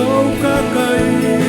더욱 가까이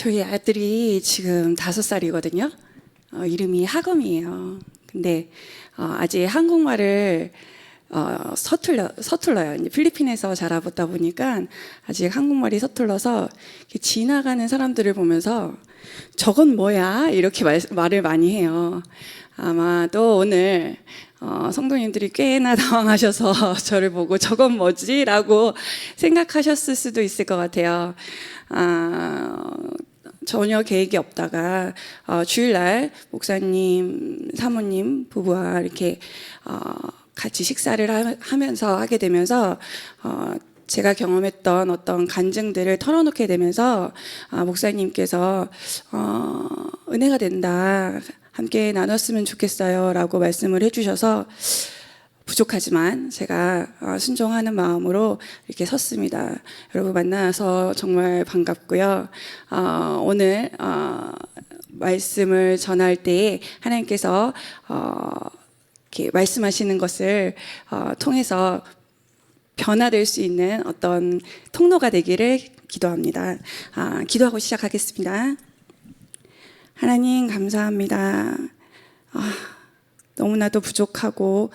저희 아들이 지금 5살이거든요. 이름이 하검이에요. 근데 아직 한국말을 서툴러요. 이제 필리핀에서 자라보다 보니까 아직 한국말이 서툴러서 지나가는 사람들을 보면서 저건 뭐야? 이렇게 말을 많이 해요. 아마 또 오늘 성도님들이 꽤나 당황하셔서 저를 보고 저건 뭐지? 라고 생각하셨을 수도 있을 것 같아요. 전혀 계획이 없다가 주일날 목사님, 사모님 부부와 이렇게 같이 식사를 하면서 하게 되면서 제가 경험했던 어떤 간증들을 털어놓게 되면서 목사님께서 은혜가 된다, 함께 나눴으면 좋겠어요 라고 말씀을 해주셔서 부족하지만 제가 순종하는 마음으로 이렇게 섰습니다. 여러분 만나서 정말 반갑고요. 오늘 말씀을 전할 때에 하나님께서 이렇게 말씀하시는 것을 통해서 변화될 수 있는 어떤 통로가 되기를 기도합니다. 기도하고 시작하겠습니다. 하나님 감사합니다. 너무나도 부족하고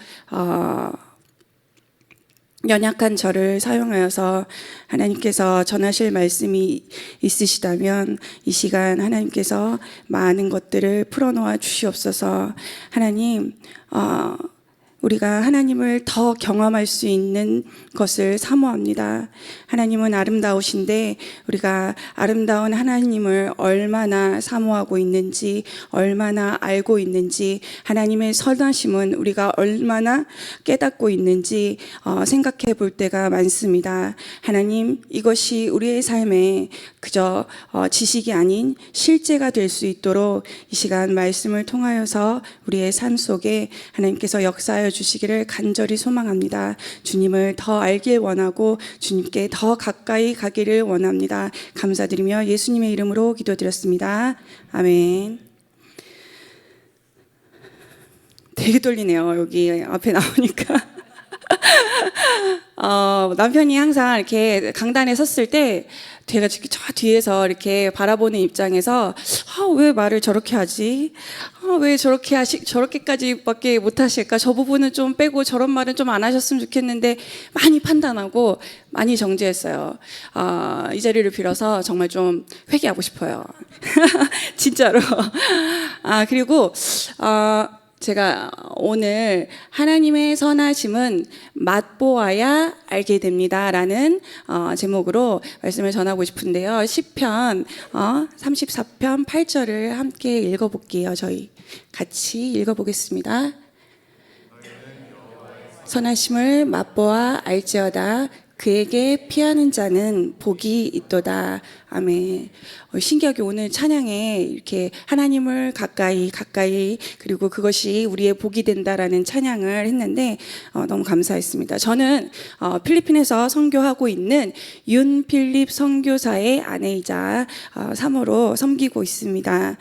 연약한 저를 사용하여서 하나님께서 전하실 말씀이 있으시다면 이 시간 하나님께서 많은 것들을 풀어놓아 주시옵소서. 하나님, 우리가 하나님을 더 경험할 수 있는 것을 사모합니다. 하나님은 아름다우신데 우리가 아름다운 하나님을 얼마나 사모하고 있는지, 얼마나 알고 있는지, 하나님의 선하심은 우리가 얼마나 깨닫고 있는지 생각해 볼 때가 많습니다. 하나님, 이것이 우리의 삶에 그저 지식이 아닌 실제가 될 수 있도록 이 시간 말씀을 통하여서 우리의 삶 속에 하나님께서 역사하여 주시기를 간절히 소망합니다. 주님을 더 알길 원하고 주님께 더 가까이 가기를 원합니다. 감사드리며 예수님의 이름으로 기도드렸습니다. 아멘. 되게 떨리네요. 여기 앞에 나오니까. 남편이 항상 이렇게 강단에 섰을 때 제가 저 뒤에서 이렇게 바라보는 입장에서 왜 말을 저렇게 하지? 왜 저렇게까지밖에 못하실까? 저 부분은 좀 빼고 저런 말은 좀 안 하셨으면 좋겠는데 많이 판단하고 많이 정죄했어요. 이 자리를 빌어서 정말 좀 회개하고 싶어요. 진짜로. 그리고 제가 오늘 하나님의 선하심은 맛보아야 알게 됩니다 라는 제목으로 말씀을 전하고 싶은데요. 시편 34편 8절을 함께 읽어볼게요. 저희 같이 읽어보겠습니다. 선하심을 맛보아 알지어다. 그에게 피하는 자는 복이 있도다. 아멘. 신기하게 오늘 찬양에 이렇게 하나님을 가까이 그리고 그것이 우리의 복이 된다라는 찬양을 했는데 너무 감사했습니다. 저는 필리핀에서 선교하고 있는 윤필립 선교사의 아내이자 사모로 섬기고 있습니다.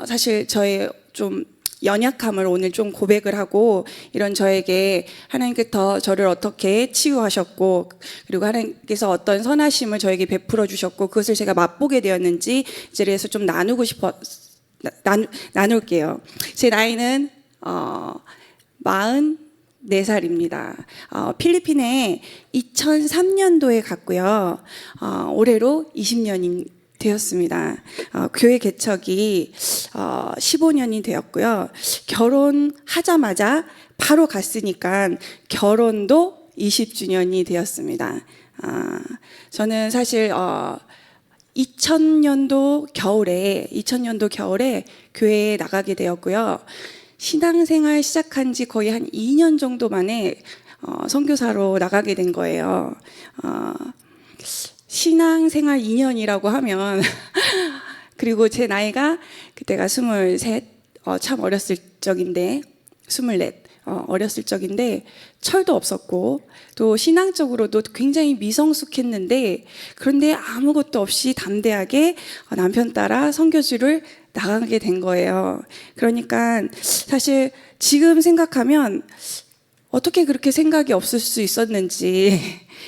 사실 저의 좀 연약함을 오늘 좀 고백을 하고 이런 저에게 하나님께서 저를 어떻게 치유하셨고 그리고 하나님께서 어떤 선하심을 저에게 베풀어 주셨고 그것을 제가 맛보게 되었는지 이 자리에서 좀 나눌게요. 제 나이는 44살입니다. 필리핀에 2003년도에 갔고요. 올해로 20년인 되었습니다. 교회 개척이 15년이 되었고요. 결혼하자마자 바로 갔으니까 결혼도 20주년이 되었습니다. 저는 사실 2000년도 겨울에 교회에 나가게 되었고요. 신앙생활 시작한 지 거의 한 2년 정도 만에 선교사로 나가게 된 거예요. 신앙생활 2년이라고 하면 그리고 제 나이가 그때가 23, 참 어렸을 적인데 24, 어렸을 적인데 철도 없었고 또 신앙적으로도 굉장히 미성숙했는데 그런데 아무것도 없이 담대하게 남편 따라 선교지를 나가게 된 거예요. 그러니까 사실 지금 생각하면 어떻게 그렇게 생각이 없을 수 있었는지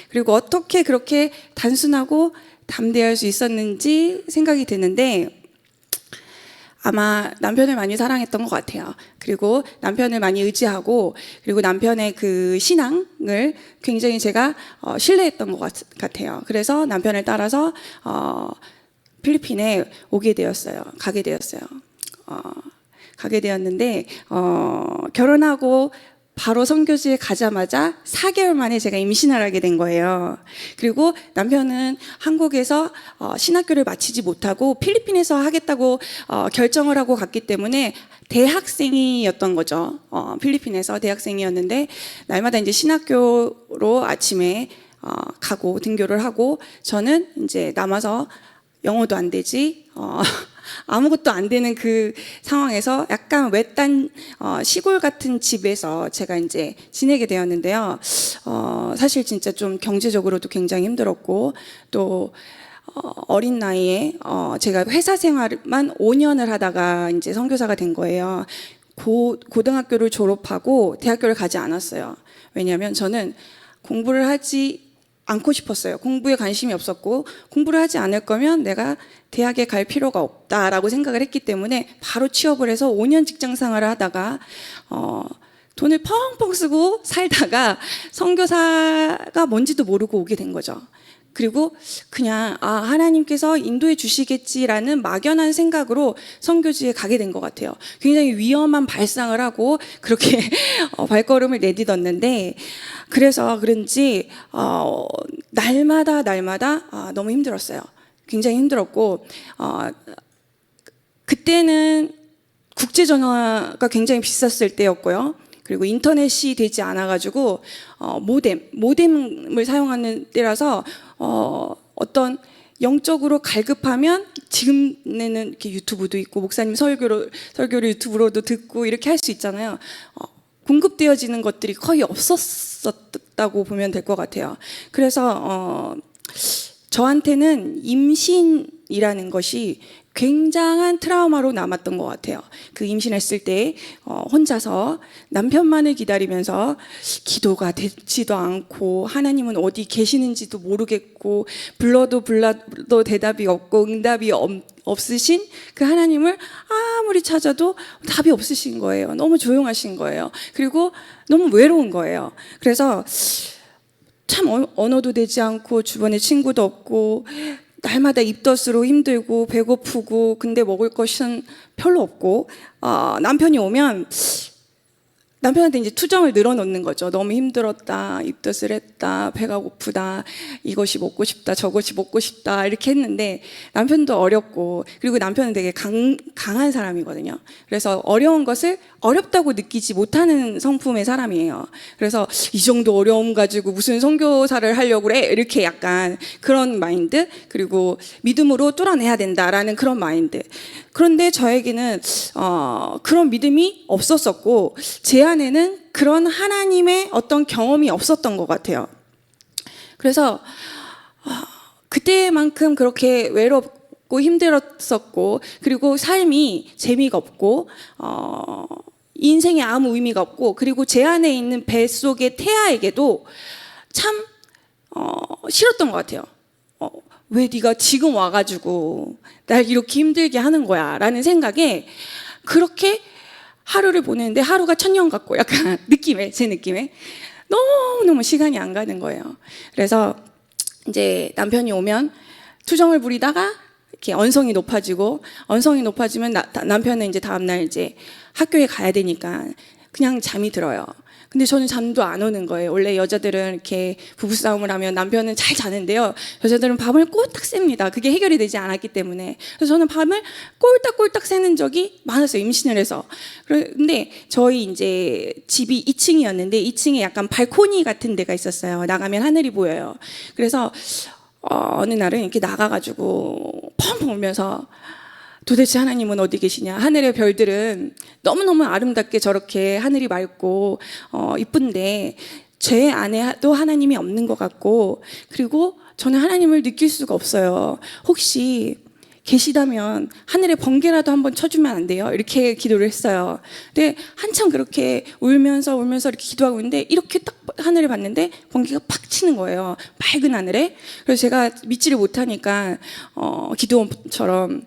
그리고 어떻게 그렇게 단순하고 담대할 수 있었는지 생각이 드는데 아마 남편을 많이 사랑했던 것 같아요. 그리고 남편을 많이 의지하고 그리고 남편의 그 신앙을 굉장히 제가 신뢰했던 것 같아요. 그래서 남편을 따라서 필리핀에 가게 되었어요. 가게 되었는데 결혼하고 바로 선교지에 가자마자 4개월 만에 제가 임신을 하게 된 거예요. 그리고 남편은 한국에서 신학교를 마치지 못하고 필리핀에서 하겠다고 결정을 하고 갔기 때문에 대학생이었던 거죠. 필리핀에서 대학생이었는데 날마다 이제 신학교로 아침에 가고 등교를 하고 저는 이제 남아서 영어도 안 되지 아무것도 안 되는 그 상황에서 약간 외딴 시골 같은 집에서 제가 이제 지내게 되었는데요. 사실 진짜 좀 경제적으로도 굉장히 힘들었고 또 어린 나이에 제가 회사 생활만 5년을 하다가 이제 선교사가 된 거예요. 고등학교를 졸업하고 대학교를 가지 않았어요. 왜냐하면 저는 공부를 하지 않고 싶었어요. 공부에 관심이 없었고 공부를 하지 않을 거면 내가 대학에 갈 필요가 없다라고 생각을 했기 때문에 바로 취업을 해서 5년 직장 생활을 하다가 돈을 펑펑 쓰고 살다가 선교사가 뭔지도 모르고 오게 된 거죠. 그리고 그냥 하나님께서 인도해 주시겠지라는 막연한 생각으로 선교지에 가게 된 것 같아요. 굉장히 위험한 발상을 하고 그렇게 발걸음을 내딛었는데 그래서 그런지 날마다 너무 힘들었어요. 굉장히 힘들었고 그때는 국제 전화가 굉장히 비쌌을 때였고요. 그리고 인터넷이 되지 않아가지고 모뎀을 사용하는 때라서 어떤 영적으로 갈급하면 지금에는 이렇게 유튜브도 있고 목사님 설교를 유튜브로도 듣고 이렇게 할 수 있잖아요. 공급되어지는 것들이 거의 없었다고 보면 될 것 같아요. 그래서 저한테는 임신이라는 것이 굉장한 트라우마로 남았던 것 같아요. 그 임신했을 때 혼자서 남편만을 기다리면서 기도가 되지도 않고 하나님은 어디 계시는지도 모르겠고 불러도 대답이 없고 응답이 없으신 그 하나님을 아무리 찾아도 답이 없으신 거예요. 너무 조용하신 거예요. 그리고 너무 외로운 거예요. 그래서 참 언어도 되지 않고 주변에 친구도 없고 날마다 입덧으로 힘들고 배고프고 근데 먹을 것은 별로 없고 남편이 오면 남편한테 이제 투정을 늘어놓는 거죠. 너무 힘들었다, 입덧을 했다, 배가 고프다, 이것이 먹고 싶다, 저것이 먹고 싶다 이렇게 했는데 남편도 어렵고 그리고 남편은 되게 강한 사람이거든요. 그래서 어려운 것을 어렵다고 느끼지 못하는 성품의 사람이에요. 그래서 이 정도 어려움 가지고 무슨 선교사를 하려고 그래? 이렇게 약간 그런 마인드 그리고 믿음으로 뚫어내야 된다라는 그런 마인드. 그런데 저에게는 그런 믿음이 없었었고 제 안에는 그런 하나님의 어떤 경험이 없었던 것 같아요. 그래서 그때만큼 그렇게 외롭고 힘들었었고 그리고 삶이 재미가 없고 인생에 아무 의미가 없고 그리고 제 안에 있는 뱃속의 태아에게도 참 싫었던 것 같아요. 왜 네가 지금 와가지고 날 이렇게 힘들게 하는 거야 라는 생각에 그렇게 하루를 보내는데 하루가 천년 같고 약간 제 느낌에 너무너무 시간이 안 가는 거예요. 그래서 이제 남편이 오면 투정을 부리다가 이렇게 언성이 높아지면 남편은 이제 다음날 이제 학교에 가야 되니까 그냥 잠이 들어요. 근데 저는 잠도 안 오는 거예요. 원래 여자들은 이렇게 부부싸움을 하면 남편은 잘 자는데요. 여자들은 밤을 꼴딱 셉니다. 그게 해결이 되지 않았기 때문에. 그래서 저는 밤을 꼴딱 새는 적이 많았어요. 임신을 해서. 근데 저희 이제 집이 2층이었는데 2층에 약간 발코니 같은 데가 있었어요. 나가면 하늘이 보여요. 그래서 어느 날은 이렇게 나가가지고 펑펑 울면서 도대체 하나님은 어디 계시냐? 하늘의 별들은 너무너무 아름답게 저렇게 하늘이 맑고 이쁜데 제 안에도 하나님이 없는 것 같고 그리고 저는 하나님을 느낄 수가 없어요. 혹시 계시다면 하늘에 번개라도 한번 쳐주면 안 돼요? 이렇게 기도를 했어요. 근데 한참 그렇게 울면서 이렇게 기도하고 있는데 이렇게 딱 하늘을 봤는데 번개가 팍 치는 거예요. 맑은 하늘에. 그래서 제가 믿지를 못하니까 기도원처럼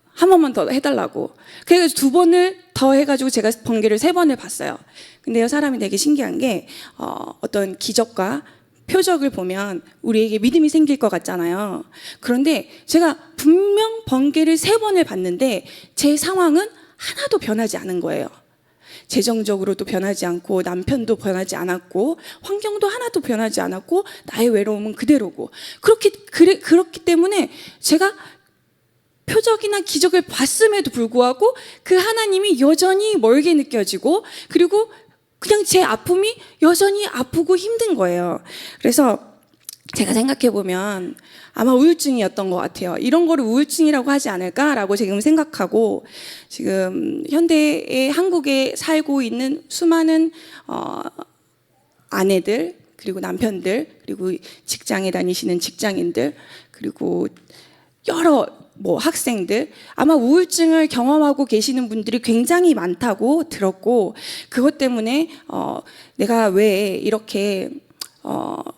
한 번만 더 해달라고. 그래서 2번을 더 해가지고 제가 번개를 3번을 봤어요. 근데요, 사람이 되게 신기한 게 어떤 기적과 표적을 보면 우리에게 믿음이 생길 것 같잖아요. 그런데 제가 분명 번개를 3번을 봤는데 제 상황은 하나도 변하지 않은 거예요. 재정적으로도 변하지 않고 남편도 변하지 않았고 환경도 하나도 변하지 않았고 나의 외로움은 그대로고 그렇기 때문에 제가 표적이나 기적을 봤음에도 불구하고 그 하나님이 여전히 멀게 느껴지고 그리고 그냥 제 아픔이 여전히 아프고 힘든 거예요. 그래서 제가 생각해 보면 아마 우울증이었던 것 같아요. 이런 거를 우울증이라고 하지 않을까라고 지금 생각하고 지금 현대의 한국에 살고 있는 수많은 아내들 그리고 남편들 그리고 직장에 다니시는 직장인들 그리고 여러 학생들 아마 우울증을 경험하고 계시는 분들이 굉장히 많다고 들었고 그것 때문에 내가 왜 이렇게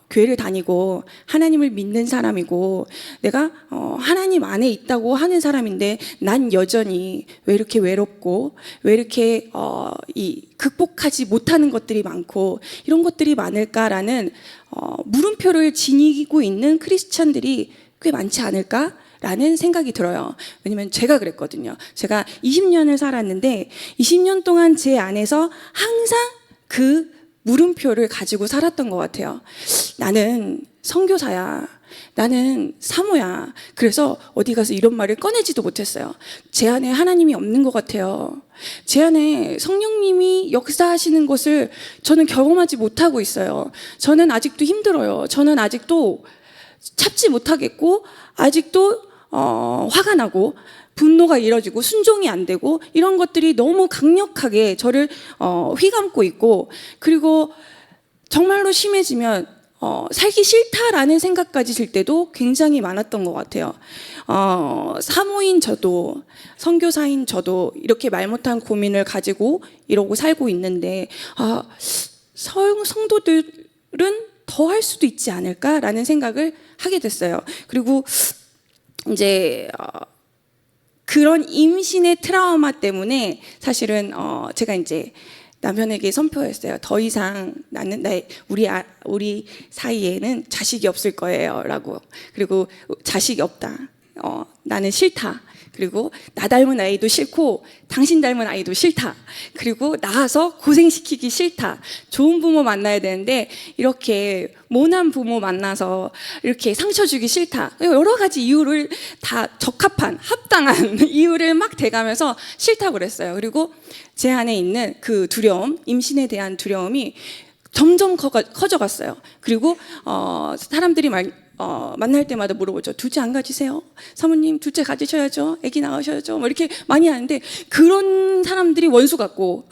교회를 다니고 하나님을 믿는 사람이고 내가 하나님 안에 있다고 하는 사람인데 난 여전히 왜 이렇게 외롭고 왜 이렇게 극복하지 못하는 것들이 많고 이런 것들이 많을까라는 물음표를 지니고 있는 크리스찬들이 꽤 많지 않을까? 라는 생각이 들어요. 왜냐면 제가 그랬거든요. 제가 20년을 살았는데 20년 동안 제 안에서 항상 그 물음표를 가지고 살았던 것 같아요. 나는 선교사야. 나는 사모야. 그래서 어디 가서 이런 말을 꺼내지도 못했어요. 제 안에 하나님이 없는 것 같아요. 제 안에 성령님이 역사하시는 것을 저는 경험하지 못하고 있어요. 저는 아직도 힘들어요. 저는 아직도 참지 못하겠고 아직도 화가 나고 분노가 이뤄지고 순종이 안 되고 이런 것들이 너무 강력하게 저를 휘감고 있고 그리고 정말로 심해지면 살기 싫다라는 생각까지 들 때도 굉장히 많았던 것 같아요. 사모인 저도 선교사인 저도 이렇게 말 못한 고민을 가지고 이러고 살고 있는데 성도들은 더 할 수도 있지 않을까라는 생각을 하게 됐어요. 그리고 이제 그런 임신의 트라우마 때문에 사실은 제가 이제 남편에게 선포했어요. 더 이상 우리 사이에는 자식이 없을 거예요라고. 그리고 자식이 없다. 나는 싫다. 그리고 나 닮은 아이도 싫고 당신 닮은 아이도 싫다. 그리고 낳아서 고생시키기 싫다. 좋은 부모 만나야 되는데 이렇게 모난 부모 만나서 이렇게 상처 주기 싫다. 여러 가지 이유를 다 합당한 이유를 막 대가면서 싫다고 그랬어요. 그리고 제 안에 있는 그 두려움, 임신에 대한 두려움이 점점 커져갔어요. 그리고 사람들이 만날 때마다 물어보죠. 둘째 안 가지세요? 사모님 둘째 가지셔야죠. 아기 낳으셔야죠. 이렇게 많이 하는데 그런 사람들이 원수 같고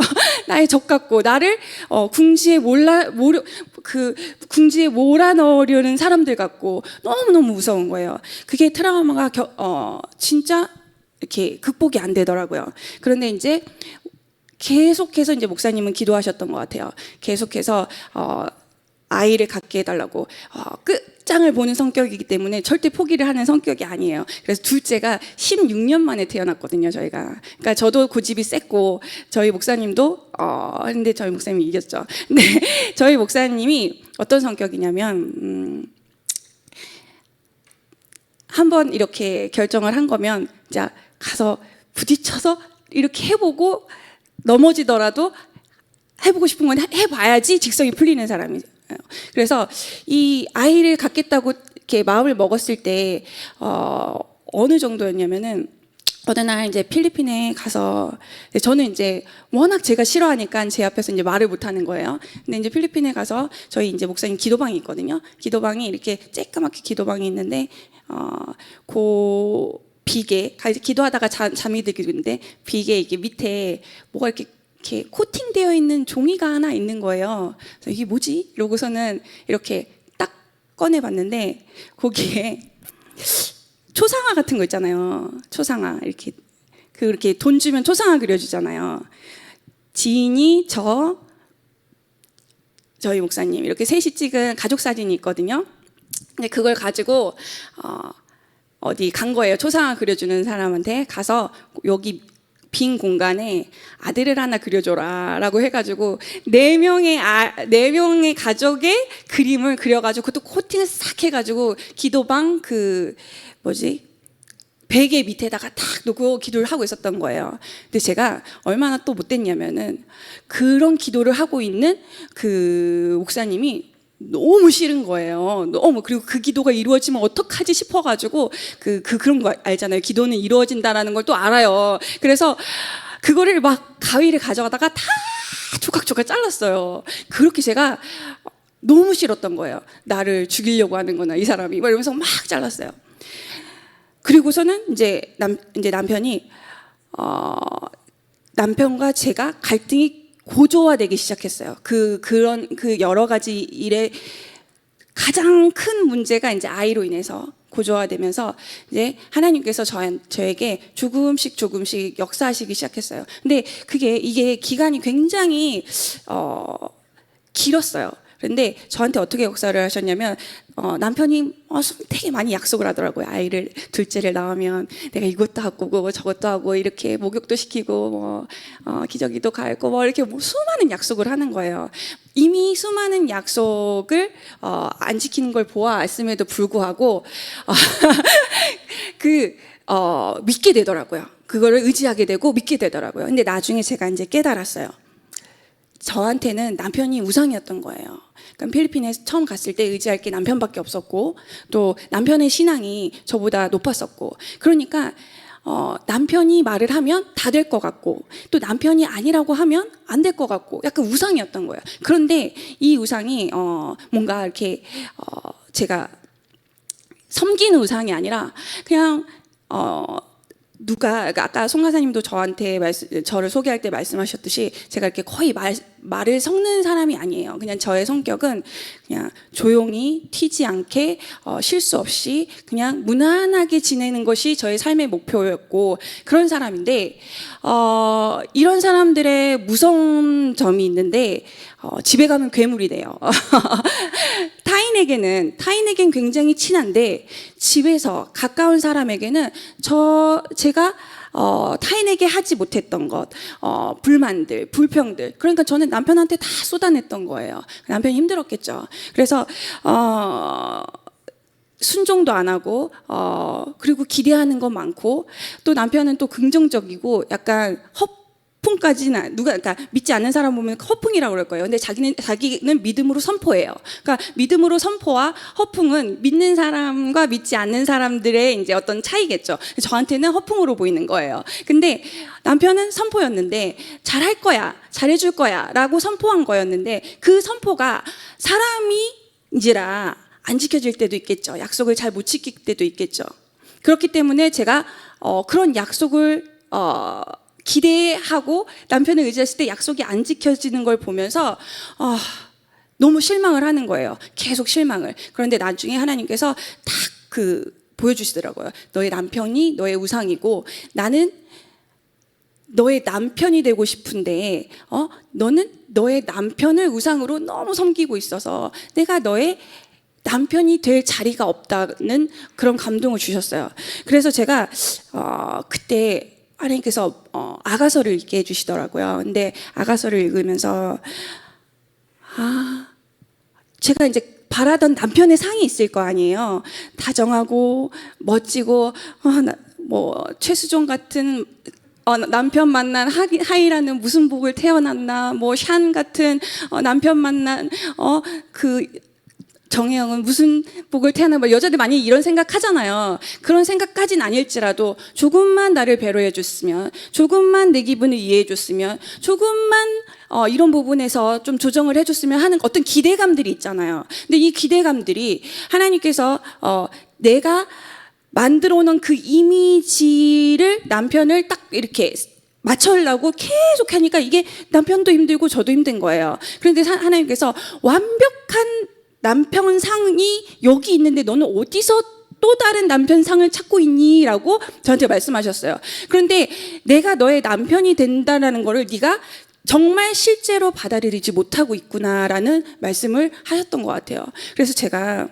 나의 적 같고 나를 궁지에 궁지에 몰아넣으려는 사람들 같고 너무너무 무서운 거예요. 그게 트라우마가 진짜 이렇게 극복이 안 되더라고요. 그런데 이제 계속해서 이제 목사님은 기도하셨던 것 같아요. 계속해서 아이를 갖게 해달라고 끝장을 보는 성격이기 때문에 절대 포기를 하는 성격이 아니에요. 그래서 둘째가 16년 만에 태어났거든요, 저희가. 그러니까 저도 고집이 셌고 저희 목사님도 근데 저희 목사님이 이겼죠. 근데 저희 목사님이 어떤 성격이냐면 한번 이렇게 결정을 한 거면 자 가서 부딪혀서 이렇게 해보고 넘어지더라도 해보고 싶은 건 해봐야지 직성이 풀리는 사람이에요. 그래서 이 아이를 갖겠다고 이렇게 마음을 먹었을 때 어느 정도였냐면은 어느 날 이제 필리핀에 가서 저는 이제 워낙 제가 싫어하니까 제 앞에서 이제 말을 못 하는 거예요. 근데 이제 필리핀에 가서 저희 이제 목사님 기도방이 있거든요. 기도방이 이렇게 쬐까맣게 기도방이 있는데 비계 기도하다가 잠이 들기인데 비계 이게 밑에 뭐가 이렇게 코팅되어 있는 종이가 하나 있는 거예요. 그래서 이게 뭐지? 이러고서는 이렇게 딱 꺼내봤는데 거기에 초상화 같은 거 있잖아요. 초상화 이렇게 그렇게 돈 주면 초상화 그려주잖아요. 지인이 저희 목사님 이렇게 셋이 찍은 가족 사진이 있거든요. 근데 그걸 가지고 어디 간 거예요. 초상화 그려주는 사람한테 가서 여기 빈 공간에 아들을 하나 그려줘라라고 해가지고 네 명의 가족의 그림을 그려가지고 그것도 코팅을 싹 해가지고 기도방 베개 밑에다가 탁 놓고 기도를 하고 있었던 거예요. 근데 제가 얼마나 또 못됐냐면은 그런 기도를 하고 있는 그 목사님이 너무 싫은 거예요. 너무. 그리고 그 기도가 이루어지면 어떡하지 싶어가지고 그런 거 알잖아요. 기도는 이루어진다라는 걸 또 알아요. 그래서 그거를 막 가위를 가져가다가 다 조각조각 잘랐어요. 그렇게 제가 너무 싫었던 거예요. 나를 죽이려고 하는구나 이 사람이. 막 이러면서 막 잘랐어요. 그리고서는 이제 남편이 남편과 제가 갈등이 고조화되기 시작했어요. 그런 여러 가지 일에 가장 큰 문제가 이제 아이로 인해서 고조화되면서 이제 하나님께서 저에게 조금씩 역사하시기 시작했어요. 근데 이게 기간이 굉장히 길었어요. 그런데 저한테 어떻게 역사를 하셨냐면 남편이 되게 많이 약속을 하더라고요. 아이를 둘째를 낳으면 내가 이것도 하고 저것도 하고 이렇게 목욕도 시키고 기저귀도 갈고 이렇게 수많은 약속을 하는 거예요. 이미 수많은 약속을 안 지키는 걸 보아왔음에도 불구하고 믿게 되더라고요. 그거를 의지하게 되고 믿게 되더라고요. 근데 나중에 제가 이제 깨달았어요. 저한테는 남편이 우상이었던 거예요. 그러니까 필리핀에 처음 갔을 때 의지할 게 남편밖에 없었고 또 남편의 신앙이 저보다 높았었고 그러니까 남편이 말을 하면 다 될 것 같고 또 남편이 아니라고 하면 안 될 것 같고 약간 우상이었던 거예요. 그런데 이 우상이 뭔가 이렇게 제가 섬기는 우상이 아니라 그냥 그러니까 아까 송 가사님도 저를 소개할 때 말씀하셨듯이 제가 이렇게 거의 말을 섞는 사람이 아니에요. 그냥 저의 성격은 그냥 조용히 튀지 않게 실수 없이 그냥 무난하게 지내는 것이 저의 삶의 목표였고 그런 사람인데 이런 사람들의 무서운 점이 있는데 집에 가면 괴물이 돼요. 타인에겐 굉장히 친한데 집에서 가까운 사람에게는 제가 타인에게 하지 못했던 것, 불만들, 불평들. 그러니까 저는 남편한테 다 쏟아냈던 거예요. 남편이 힘들었겠죠. 그래서 순종도 안 하고 그리고 기대하는 거 많고 또 남편은 또 긍정적이고 약간 허풍까지는 그러니까 믿지 않는 사람 보면 허풍이라고 그럴 거예요. 근데 자기는 믿음으로 선포해요. 그러니까 믿음으로 선포와 허풍은 믿는 사람과 믿지 않는 사람들의 이제 어떤 차이겠죠. 저한테는 허풍으로 보이는 거예요. 근데 남편은 선포였는데 잘할 거야, 잘해줄 거야라고 선포한 거였는데 그 선포가 사람이지라 안 지켜질 때도 있겠죠. 약속을 잘 못 지킬 때도 있겠죠. 그렇기 때문에 제가 그런 약속을 기대하고 남편을 의지했을 때 약속이 안 지켜지는 걸 보면서 너무 실망을 하는 거예요. 계속 실망을. 그런데 나중에 하나님께서 딱 보여주시더라고요. 너의 남편이 너의 우상이고 나는 너의 남편이 되고 싶은데 너는 너의 남편을 우상으로 너무 섬기고 있어서 내가 너의 남편이 될 자리가 없다는 그런 감동을 주셨어요. 그래서 제가 그때 하나님께서 아가서를 읽게 해주시더라고요. 근데 아가서를 읽으면서 제가 이제 바라던 남편의 상이 있을 거 아니에요. 다정하고 멋지고 최수종 같은 남편 만난 하이라는 무슨 복을 태어났나 샨 같은 남편 만난 정혜영은 무슨 복을 태어나 여자들 많이 이런 생각하잖아요. 그런 생각까지는 아닐지라도 조금만 나를 배려해 줬으면 조금만 내 기분을 이해해 줬으면 조금만 이런 부분에서 좀 조정을 해줬으면 하는 어떤 기대감들이 있잖아요. 근데 이 기대감들이 하나님께서 내가 만들어 놓은 그 이미지를 남편을 딱 이렇게 맞추려고 계속 하니까 이게 남편도 힘들고 저도 힘든 거예요. 그런데 하나님께서 완벽한 남편 상이 여기 있는데 너는 어디서 또 다른 남편 상을 찾고 있니? 라고 저한테 말씀하셨어요. 그런데 내가 너의 남편이 된다라는 거를 네가 정말 실제로 받아들이지 못하고 있구나라는 말씀을 하셨던 것 같아요. 그래서 제가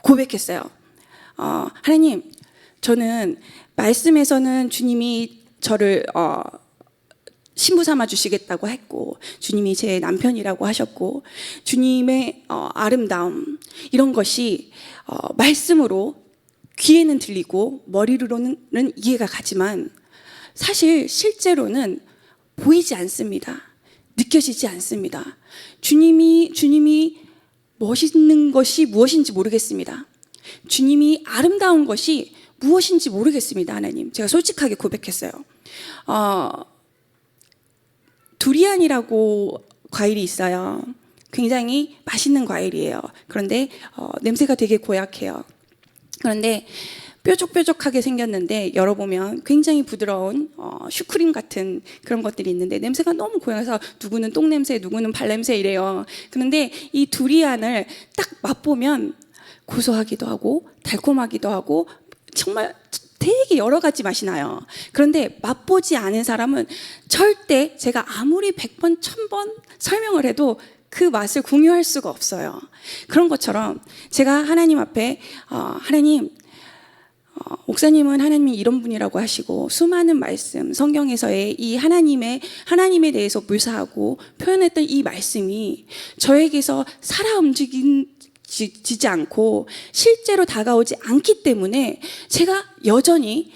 고백했어요. 하나님, 저는 말씀에서는 주님이 저를 신부 삼아 주시겠다고 했고, 주님이 제 남편이라고 하셨고, 주님의 아름다움 이런 것이 말씀으로 귀에는 들리고 머리로는 이해가 가지만 사실 실제로는 보이지 않습니다. 느껴지지 않습니다. 주님이 멋있는 것이 무엇인지 모르겠습니다. 주님이 아름다운 것이 무엇인지 모르겠습니다. 하나님, 제가 솔직하게 고백했어요. 두리안이라고 과일이 있어요. 굉장히 맛있는 과일이에요. 그런데 냄새가 되게 고약해요. 그런데 뾰족뾰족하게 생겼는데 열어보면 굉장히 부드러운 슈크림 같은 그런 것들이 있는데 냄새가 너무 고약해서 누구는 똥냄새, 누구는 발냄새 이래요. 그런데 이 두리안을 딱 맛보면 고소하기도 하고 달콤하기도 하고 정말 되게 여러 가지 맛이 나요. 그런데 맛보지 않은 사람은 절대 제가 아무리 100번, 1000번 설명을 해도 그 맛을 공유할 수가 없어요. 그런 것처럼 제가 하나님 앞에 하나님, 목사님은 하나님이 이런 분이라고 하시고 수많은 말씀 성경에서의 이 하나님에 대해서 묘사하고 표현했던 이 말씀이 저에게서 살아 움직이지 않고 실제로 다가오지 않기 때문에 제가 여전히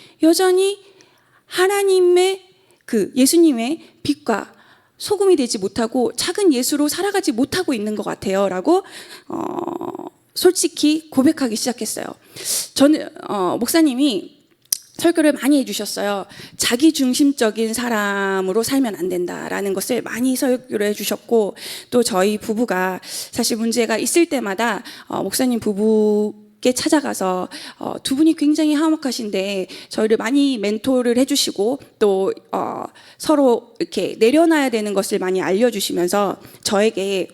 하나님의 그 예수님의 빛과 소금이 되지 못하고 작은 예수로 살아가지 못하고 있는 것 같아요 라고 솔직히 고백하기 시작했어요. 저는 목사님이 설교를 많이 해주셨어요. 자기중심적인 사람으로 살면 안 된다라는 것을 많이 설교를 해주셨고, 또 저희 부부가 사실 문제가 있을 때마다 목사님 부부께 찾아가서 두 분이 굉장히 화목하신데 저희를 많이 멘토를 해주시고 또 서로 이렇게 내려놔야 되는 것을 많이 알려주시면서 저에게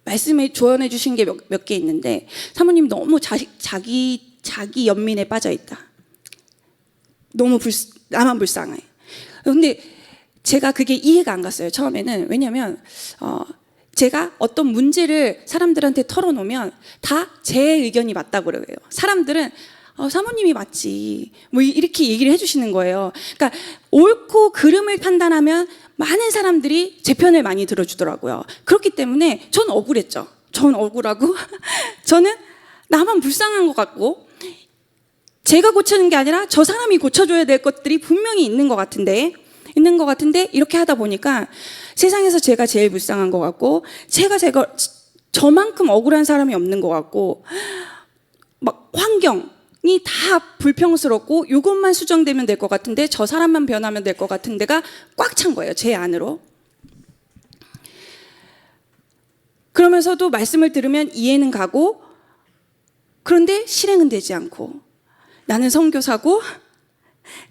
말씀에 조언해 주신 게 몇 개 있는데, 사모님 너무 자기 연민에 빠져 있다. 너무 나만 불쌍해. 근데 제가 그게 이해가 안 갔어요. 처음에는. 왜냐하면 제가 어떤 문제를 사람들한테 털어놓으면 다 제 의견이 맞다고 그래요. 사람들은 사모님이 맞지 뭐 이렇게 얘기를 해주시는 거예요. 그러니까 옳고 그름을 판단하면 많은 사람들이 제 편을 많이 들어주더라고요. 그렇기 때문에 전 억울했죠. 전 억울하고 저는 나만 불쌍한 것 같고 제가 고치는 게 아니라 저 사람이 고쳐줘야 될 것들이 분명히 있는 것 같은데 이렇게 하다 보니까 세상에서 제가 제일 불쌍한 것 같고 저만큼 억울한 사람이 없는 것 같고 막 환경이 다 불평스럽고 이것만 수정되면 될 것 같은데 저 사람만 변하면 될 것 같은 데가 꽉 찬 거예요. 제 안으로. 그러면서도 말씀을 들으면 이해는 가고 그런데 실행은 되지 않고 나는 선교사고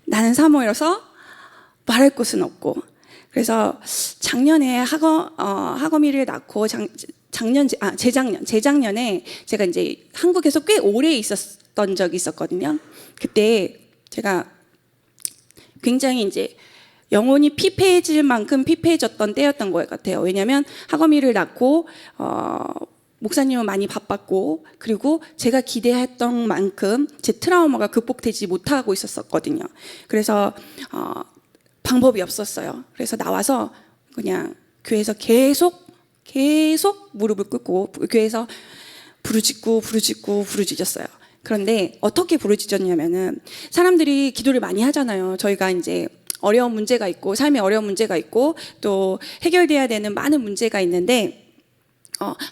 나는 사모여서 말할 곳은 없고 그래서 작년에 하거미를 낳고 재작년에 제가 이제 한국에서 꽤 오래 있었던 적이 있었거든요. 그때 제가 굉장히 이제 영혼이 피폐해질 만큼 피폐해졌던 때였던 것 같아요. 왜냐하면 하거미를 낳고 목사님은 많이 바빴고 그리고 제가 기대했던 만큼 제 트라우마가 극복되지 못하고 있었거든요. 그래서 방법이 없었어요. 그래서 나와서 그냥 교회에서 계속 무릎을 꿇고 교회에서 부르짖었어요. 그런데 어떻게 부르짖었냐면은 사람들이 기도를 많이 하잖아요. 저희가 이제 어려운 문제가 있고 삶에 어려운 문제가 있고 또 해결돼야 되는 많은 문제가 있는데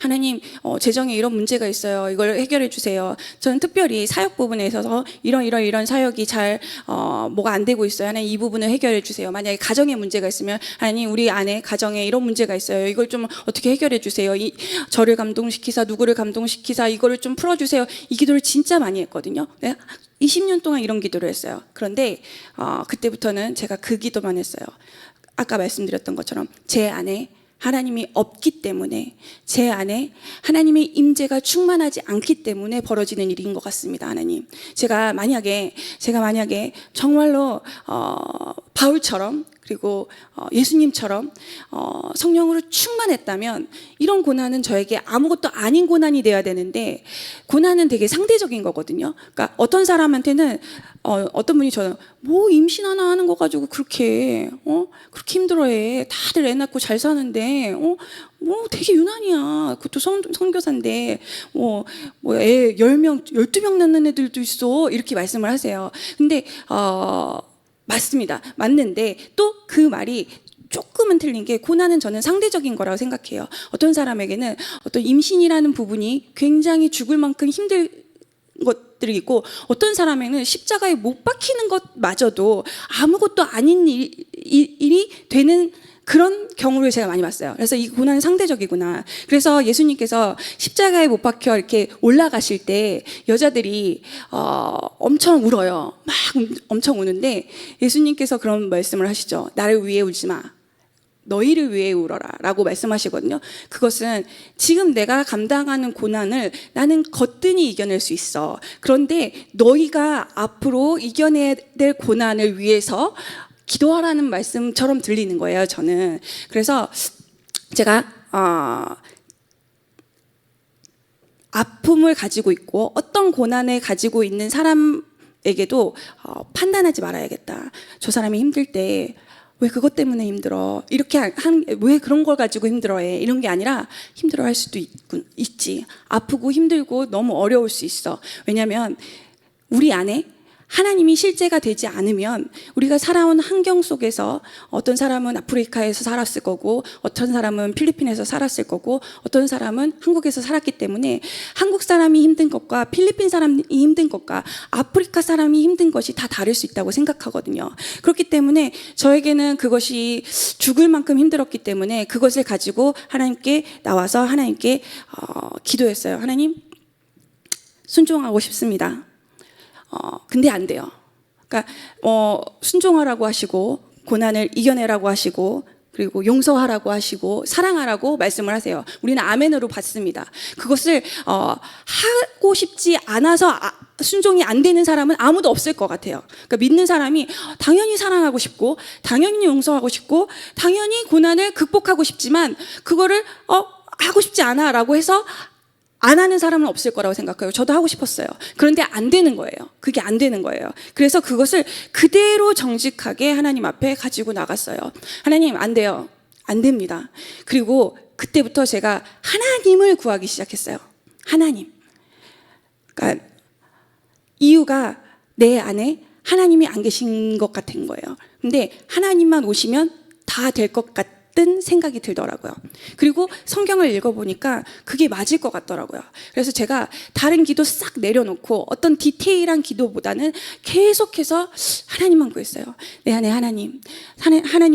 하나님 재정에 이런 문제가 있어요. 이걸 해결해 주세요. 저는 특별히 사역 부분에 있어서 이런 사역이 잘 뭐가 안 되고 있어요. 하나님 이 부분을 해결해 주세요. 만약에 가정에 문제가 있으면 하나님 우리 안에 가정에 이런 문제가 있어요. 이걸 좀 어떻게 해결해 주세요. 저를 감동시키사 누구를 감동시키사 이거를 좀 풀어주세요. 이 기도를 진짜 많이 했거든요. 네? 20년 동안 이런 기도를 했어요. 그런데 그때부터는 제가 그 기도만 했어요. 아까 말씀드렸던 것처럼 제 안에 하나님이 없기 때문에, 제 안에 하나님의 임재가 충만하지 않기 때문에 벌어지는 일인 것 같습니다. 하나님, 제가 만약에 정말로 바울처럼, 그리고 예수님처럼 성령으로 충만했다면 이런 고난은 저에게 아무것도 아닌 고난이 돼야 되는데, 고난은 되게 상대적인 거거든요. 그러니까 어떤 사람한테는 어떤 분이 저는 뭐 임신 하나 하는 거 가지고 그렇게 힘들어해. 다들 애 낳고 잘 사는데 뭐 되게 유난이야. 그것도 선교사인데 애 10명, 12명 낳는 애들도 있어. 이렇게 말씀을 하세요. 근데 맞습니다. 맞는데 또 그 말이 조금은 틀린 게, 고난은 저는 상대적인 거라고 생각해요. 어떤 사람에게는 어떤 임신이라는 부분이 굉장히 죽을 만큼 힘들 것들이 있고, 어떤 사람에게는 십자가에 못 박히는 것마저도 아무것도 아닌 일이 되는 그런 경우를 제가 많이 봤어요. 그래서 이 고난은 상대적이구나. 그래서 예수님께서 십자가에 못 박혀 이렇게 올라가실 때 여자들이 엄청 울어요. 막 엄청 우는데 예수님께서 그런 말씀을 하시죠. 나를 위해 울지 마. 너희를 위해 울어라 라고 말씀하시거든요. 그것은 지금 내가 감당하는 고난을 나는 거뜬히 이겨낼 수 있어. 그런데 너희가 앞으로 이겨내야 될 고난을 위해서 기도하라는 말씀처럼 들리는 거예요, 저는. 그래서 제가 아픔을 가지고 있고 어떤 고난을 가지고 있는 사람에게도 판단하지 말아야겠다. 저 사람이 힘들 때 왜 그것 때문에 힘들어? 이렇게 왜 그런 걸 가지고 힘들어해? 이런 게 아니라 힘들어할 수도 있지. 아프고 힘들고 너무 어려울 수 있어. 왜냐하면 우리 안에 하나님이 실제가 되지 않으면 우리가 살아온 환경 속에서, 어떤 사람은 아프리카에서 살았을 거고, 어떤 사람은 필리핀에서 살았을 거고, 어떤 사람은 한국에서 살았기 때문에 한국 사람이 힘든 것과 필리핀 사람이 힘든 것과 아프리카 사람이 힘든 것이 다 다를 수 있다고 생각하거든요. 그렇기 때문에 저에게는 그것이 죽을 만큼 힘들었기 때문에 그것을 가지고 하나님께 나와서 하나님께 기도했어요. 하나님, 순종하고 싶습니다. 근데 안 돼요. 그러니까 순종하라고 하시고, 고난을 이겨내라고 하시고, 그리고 용서하라고 하시고, 사랑하라고 말씀을 하세요. 우리는 아멘으로 받습니다. 그것을 하고 싶지 않아서 순종이 안 되는 사람은 아무도 없을 것 같아요. 그러니까 믿는 사람이 당연히 사랑하고 싶고, 당연히 용서하고 싶고, 당연히 고난을 극복하고 싶지만 그거를 하고 싶지 않아 라고 해서 안 하는 사람은 없을 거라고 생각해요. 저도 하고 싶었어요. 그런데 안 되는 거예요. 그게 안 되는 거예요. 그래서 그것을 그대로 정직하게 하나님 앞에 가지고 나갔어요. 하나님, 안 돼요. 안 됩니다. 그리고 그때부터 제가 하나님을 구하기 시작했어요. 하나님. 그러니까 이유가 내 안에 하나님이 안 계신 것 같은 거예요. 근데 하나님만 오시면 다 될 것 같은 생각이 들더라고요. 그리고 성경을 읽어보니까 그게 맞을 것 같더라고요. 그래서 제가 다른 기도 싹 내려놓고 어떤 디테일한 기도보다는 계속해서 하나님만 구했어요. 내 안에 하나님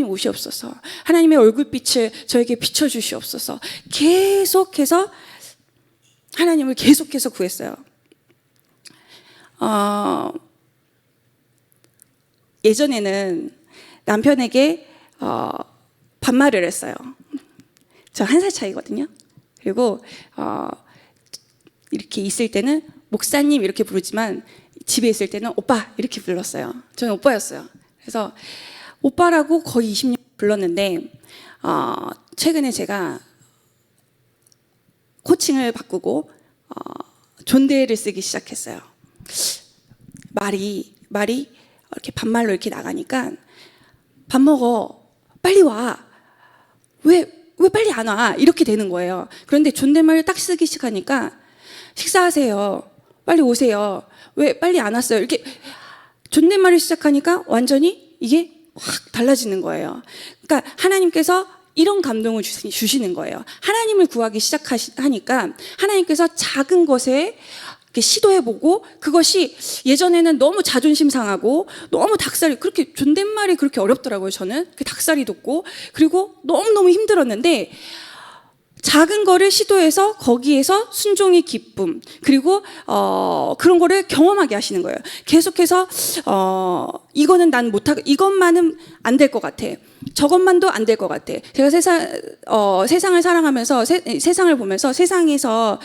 오시옵소서. 하나님의 얼굴빛을 저에게 비춰주시옵소서. 계속해서 하나님을 계속해서 구했어요. 예전에는 남편에게 반말을 했어요. 저 1살 차이거든요. 그리고 이렇게 있을 때는 목사님 이렇게 부르지만 집에 있을 때는 오빠 이렇게 불렀어요. 저는 오빠였어요. 그래서 오빠라고 거의 20년 불렀는데 최근에 제가 코칭을 바꾸고 존대를 쓰기 시작했어요. 말이 이렇게 반말로 이렇게 나가니까 밥 먹어, 빨리 와, 왜 빨리 안 와? 이렇게 되는 거예요. 그런데 존댓말을 딱 쓰기 시작하니까 식사하세요, 빨리 오세요, 왜 빨리 안 왔어요? 이렇게 존댓말을 시작하니까 완전히 이게 확 달라지는 거예요. 그러니까 하나님께서 이런 감동을 주시는 거예요. 하나님을 구하기 시작하니까 하나님께서 작은 것에 시도해보고, 그것이 예전에는 너무 자존심 상하고 너무 닭살이, 그렇게 존댓말이 그렇게 어렵더라고요. 저는 닭살이 돋고, 그리고 너무너무 힘들었는데 작은 거를 시도해서 거기에서 순종의 기쁨, 그리고 그런 거를 경험하게 하시는 거예요. 계속해서 이거는 난 못하고, 이것만은 안 될 것 같아, 저것만도 안 될 것 같아. 제가 세상을 사랑하면서 세상을 보면서 세상에서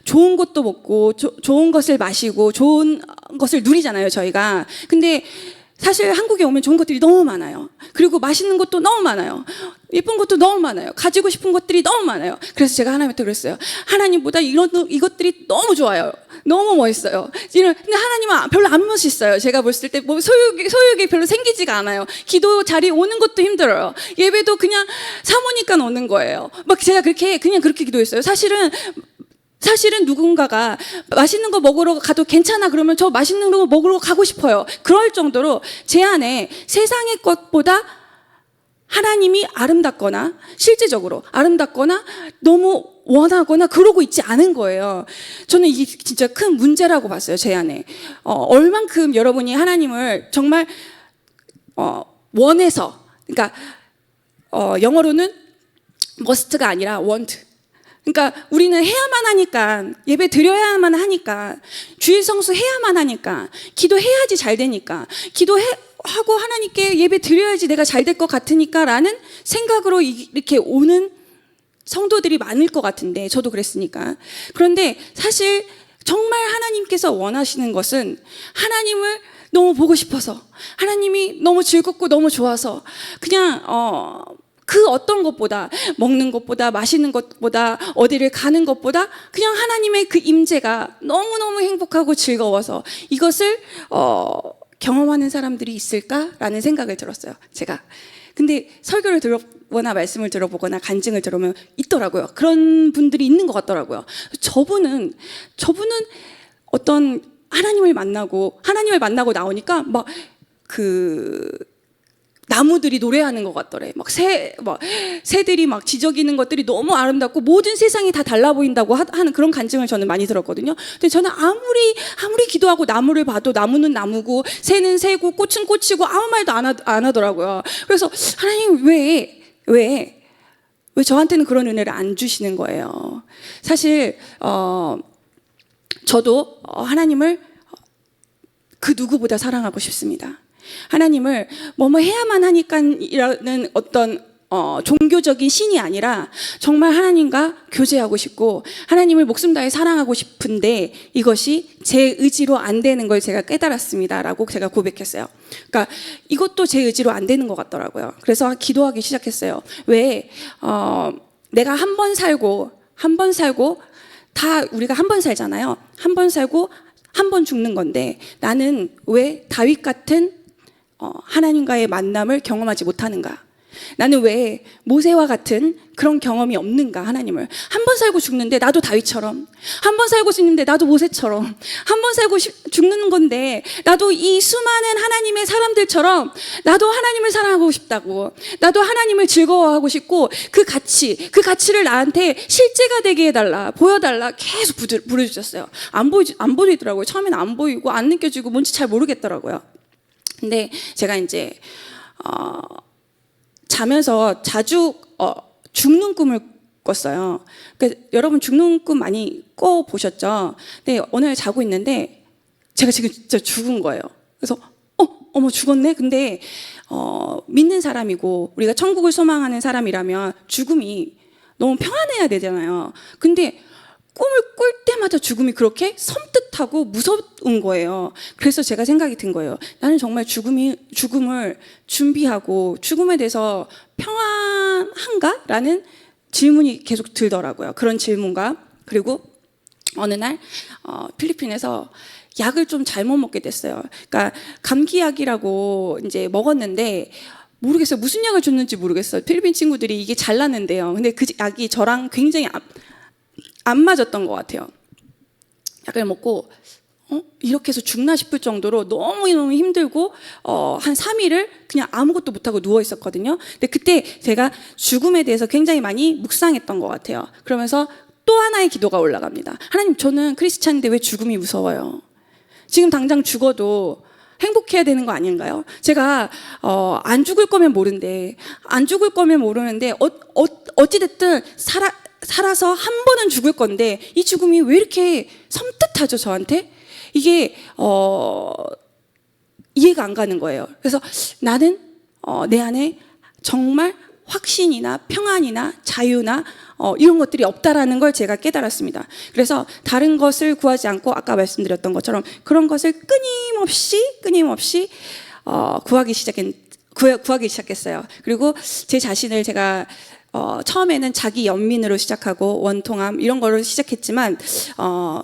좋은 것도 먹고 좋은 것을 마시고 좋은 것을 누리잖아요, 저희가. 근데 사실 한국에 오면 좋은 것들이 너무 많아요. 그리고 맛있는 것도 너무 많아요. 예쁜 것도 너무 많아요. 가지고 싶은 것들이 너무 많아요. 그래서 제가 하나님한테 그랬어요. 하나님보다 이것들이 너무 좋아요. 너무 멋있어요. 근데 하나님은 별로 안 멋있어요. 제가 봤을 때 뭐 소욕이 별로 생기지가 않아요. 기도 자리 오는 것도 힘들어요. 예배도 그냥 사모니까 오는 거예요. 막 제가 그냥 그렇게 기도했어요. 사실은 누군가가 맛있는 거 먹으러 가도 괜찮아 그러면 저 맛있는 거 먹으러 가고 싶어요. 그럴 정도로 제 안에 세상의 것보다 하나님이 아름답거나 실제적으로 아름답거나 너무 원하거나 그러고 있지 않은 거예요. 저는 이게 진짜 큰 문제라고 봤어요, 제 안에. 얼만큼 여러분이 하나님을 정말 원해서, 그러니까 영어로는 must가 아니라 want. 그러니까 우리는 해야만 하니까, 예배 드려야만 하니까, 주일 성수 해야만 하니까, 기도해야지 잘 되니까, 기도하고 하나님께 예배 드려야지 내가 잘 될 것 같으니까 라는 생각으로 이렇게 오는 성도들이 많을 것 같은데, 저도 그랬으니까. 그런데 사실 정말 하나님께서 원하시는 것은 하나님을 너무 보고 싶어서, 하나님이 너무 즐겁고 너무 좋아서 그냥 그 어떤 것보다, 먹는 것보다, 마시는 것보다, 어디를 가는 것보다 그냥 하나님의 그 임재가 너무너무 행복하고 즐거워서 이것을 경험하는 사람들이 있을까라는 생각을 들었어요, 제가. 근데 설교를 들어보거나 말씀을 들어보거나 간증을 들으면 있더라고요. 그런 분들이 있는 것 같더라고요. 저분은 어떤 하나님을 만나고 나오니까 막 나무들이 노래하는 것 같더래. 새들이 막 지저귀는 것들이 너무 아름답고 모든 세상이 다 달라 보인다고 하는 그런 간증을 저는 많이 들었거든요. 근데 저는 아무리 기도하고 나무를 봐도 나무는 나무고 새는 새고 꽃은 꽃이고 아무 말도 안 하더라고요. 그래서 하나님 왜 저한테는 그런 은혜를 안 주시는 거예요. 사실 저도 하나님을 그 누구보다 사랑하고 싶습니다. 하나님을 뭐뭐 해야만 하니까라는 어떤 종교적인 신이 아니라 정말 하나님과 교제하고 싶고 하나님을 목숨 다해 사랑하고 싶은데 이것이 제 의지로 안 되는 걸 제가 깨달았습니다라고 제가 고백했어요. 그러니까 이것도 제 의지로 안 되는 것 같더라고요. 그래서 기도하기 시작했어요. 왜 내가 한 번 살고 다 우리가 한 번 살잖아요. 한 번 살고 한 번 죽는 건데 나는 왜 다윗 같은 하나님과의 만남을 경험하지 못하는가? 나는 왜 모세와 같은 그런 경험이 없는가? 하나님을 한 번 살고 죽는데 나도 다윗처럼, 한 번 살고 죽는데 나도 모세처럼, 한 번 살고 죽는 건데 나도 이 수많은 하나님의 사람들처럼 나도 하나님을 사랑하고 싶다고, 나도 하나님을 즐거워하고 싶고 그 가치를 나한테 실제가 되게 해달라, 보여달라 계속 부르셨어요. 안 보이더라고요. 처음에는 안 보이고 안 느껴지고 뭔지 잘 모르겠더라고요. 근데 제가 이제 자면서 자주 죽는 꿈을 꿨어요. 그러니까 여러분 죽는 꿈 많이 꿔 보셨죠? 근데 오늘 자고 있는데 제가 지금 진짜 죽은 거예요. 그래서 어머 죽었네. 근데 믿는 사람이고 우리가 천국을 소망하는 사람이라면 죽음이 너무 평안해야 되잖아요. 근데 꿈을 꿀 때마다 죽음이 그렇게 섬뜩하고 무서운 거예요. 그래서 제가 생각이 든 거예요. 나는 정말 죽음을 준비하고 죽음에 대해서 평안한가? 라는 질문이 계속 들더라고요. 그런 질문과 그리고 어느 날 필리핀에서 약을 좀 잘못 먹게 됐어요. 그러니까 감기약이라고 이제 먹었는데 모르겠어요. 무슨 약을 줬는지 모르겠어요. 필리핀 친구들이 이게 잘 났는데요. 근데 그 약이 저랑 굉장히 안 맞았던 것 같아요. 약을 먹고 이렇게 해서 죽나 싶을 정도로 너무너무 힘들고 한 3일을 그냥 아무것도 못하고 누워 있었거든요. 근데 그때 제가 죽음에 대해서 굉장히 많이 묵상했던 것 같아요. 그러면서 또 하나의 기도가 올라갑니다. 하나님, 저는 크리스찬인데 왜 죽음이 무서워요? 지금 당장 죽어도 행복해야 되는 거 아닌가요? 제가 안 죽을 거면 모르는데 어찌됐든 살아서 한 번은 죽을 건데 이 죽음이 왜 이렇게 섬뜩하죠, 저한테? 이게 이해가 안 가는 거예요. 그래서 나는 내 안에 정말 확신이나 평안이나 자유나 이런 것들이 없다라는 걸 제가 깨달았습니다. 그래서 다른 것을 구하지 않고 아까 말씀드렸던 것처럼 그런 것을 끊임없이 구하기 시작했어요. 그리고 제 자신을 제가 처음에는 자기 연민으로 시작하고 원통함 이런 거로 시작했지만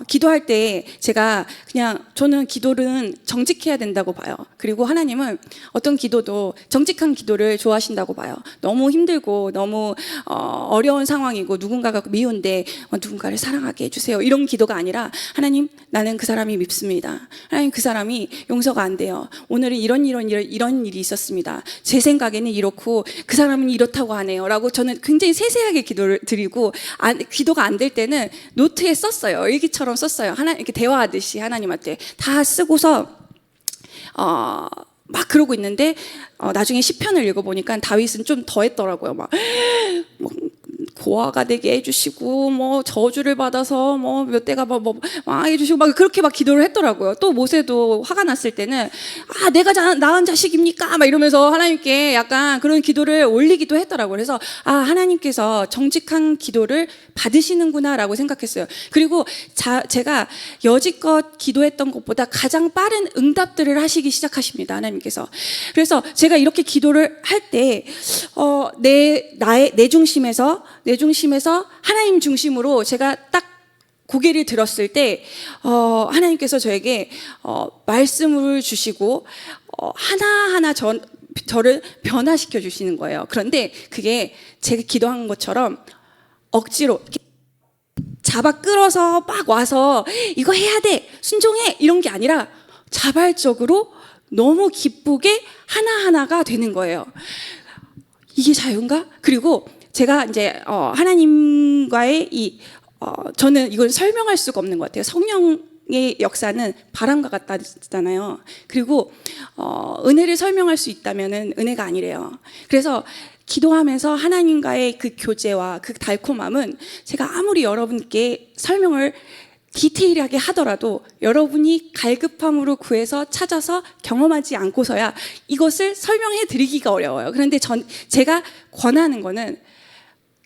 기도할 때 제가 그냥 저는 기도는 정직해야 된다고 봐요. 그리고 하나님은 어떤 기도도 정직한 기도를 좋아하신다고 봐요. 너무 힘들고 너무 어려운 상황이고 누군가가 미운데 누군가를 사랑하게 해주세요 이런 기도가 아니라 하나님 나는 그 사람이 밉습니다. 하나님 그 사람이 용서가 안 돼요. 오늘은 이런 일이 있었습니다. 제 생각에는 이렇고 그 사람은 이렇다고 하네요 라고 저는 굉장히 세세하게 기도를 드리고 기도가 안 될 때는 노트에 썼어요. 일기처럼 썼어요. 이렇게 대화하듯이 하나님한테 다 쓰고서 막 그러고 있는데 나중에 시편을 읽어보니까 다윗은 좀 더 했더라고요. 막 고아가 되게 해주시고 뭐 저주를 받아서 뭐 몇 대가 뭐 해주시고 막 그렇게 막 기도를 했더라고요. 또 모세도 화가 났을 때는 내가 낳은 자식입니까? 막 이러면서 하나님께 약간 그런 기도를 올리기도 했더라고요. 그래서 하나님께서 정직한 기도를 받으시는구나라고 생각했어요. 그리고 제가 여지껏 기도했던 것보다 가장 빠른 응답들을 하시기 시작하십니다. 하나님께서. 그래서 제가 이렇게 기도를 할 때 내 중심에서 하나님 중심으로 제가 딱 고개를 들었을 때 하나님께서 저에게 말씀을 주시고 하나하나 저를 변화시켜 주시는 거예요. 그런데 그게 제가 기도한 것처럼 억지로 잡아 끌어서 막 와서 이거 해야 돼 순종해 이런 게 아니라 자발적으로 너무 기쁘게 하나하나가 되는 거예요. 이게 자유인가? 그리고 제가 이제 하나님과의 저는 이걸 설명할 수가 없는 것 같아요. 성령의 역사는 바람과 같다잖아요. 그리고 은혜를 설명할 수 있다면은 은혜가 아니래요. 그래서 기도하면서 하나님과의 그 교제와 그 달콤함은 제가 아무리 여러분께 설명을 디테일하게 하더라도 여러분이 갈급함으로 구해서 찾아서 경험하지 않고서야 이것을 설명해 드리기가 어려워요. 그런데 제가 권하는 거는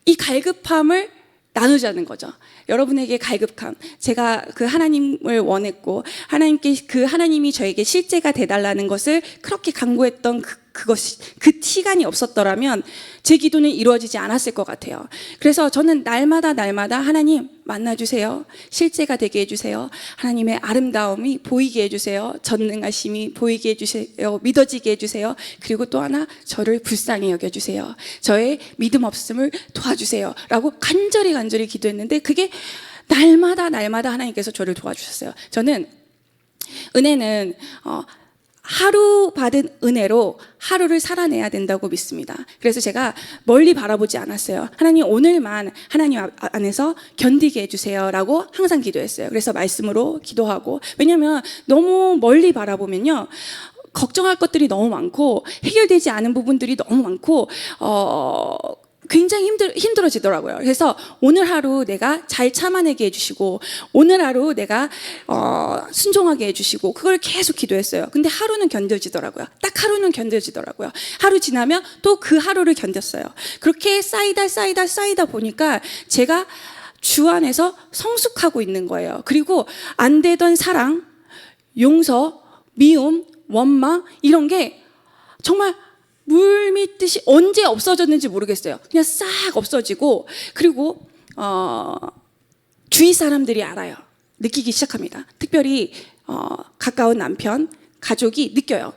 이 갈급함을 나누자는 거죠. 여러분에게 갈급함, 제가 그 하나님을 원했고 하나님이 저에게 실제가 돼달라는 것을 그렇게 간구했던 그 시간이 없었더라면 제 기도는 이루어지지 않았을 것 같아요. 그래서 저는 날마다 하나님 만나주세요. 실제가 되게 해주세요. 하나님의 아름다움이 보이게 해주세요. 전능하심이 보이게 해주세요. 믿어지게 해주세요. 그리고 또 하나 저를 불쌍히 여겨주세요. 저의 믿음 없음을 도와주세요 라고 간절히 기도했는데 그게 날마다 하나님께서 저를 도와주셨어요. 저는 은혜는 하루 받은 은혜로 하루를 살아내야 된다고 믿습니다. 그래서 제가 멀리 바라보지 않았어요. 하나님 오늘만 하나님 안에서 견디게 해주세요 라고 항상 기도했어요. 그래서 말씀으로 기도하고, 왜냐하면 너무 멀리 바라보면요 걱정할 것들이 너무 많고 해결되지 않은 부분들이 너무 많고 굉장히 힘들어지더라고요. 그래서 오늘 하루 내가 잘 참아내게 해주시고 오늘 하루 내가 순종하게 해주시고 그걸 계속 기도했어요. 근데 하루는 견뎌지더라고요. 딱 하루는 견뎌지더라고요. 하루 지나면 또 그 하루를 견뎠어요. 그렇게 쌓이다 보니까 제가 주 안에서 성숙하고 있는 거예요. 그리고 안 되던 사랑, 용서, 미움, 원망 이런 게 정말 물 믿듯이 언제 없어졌는지 모르겠어요. 그냥 싹 없어지고, 그리고 주위 사람들이 알아요. 느끼기 시작합니다. 특별히 가까운 남편, 가족이 느껴요.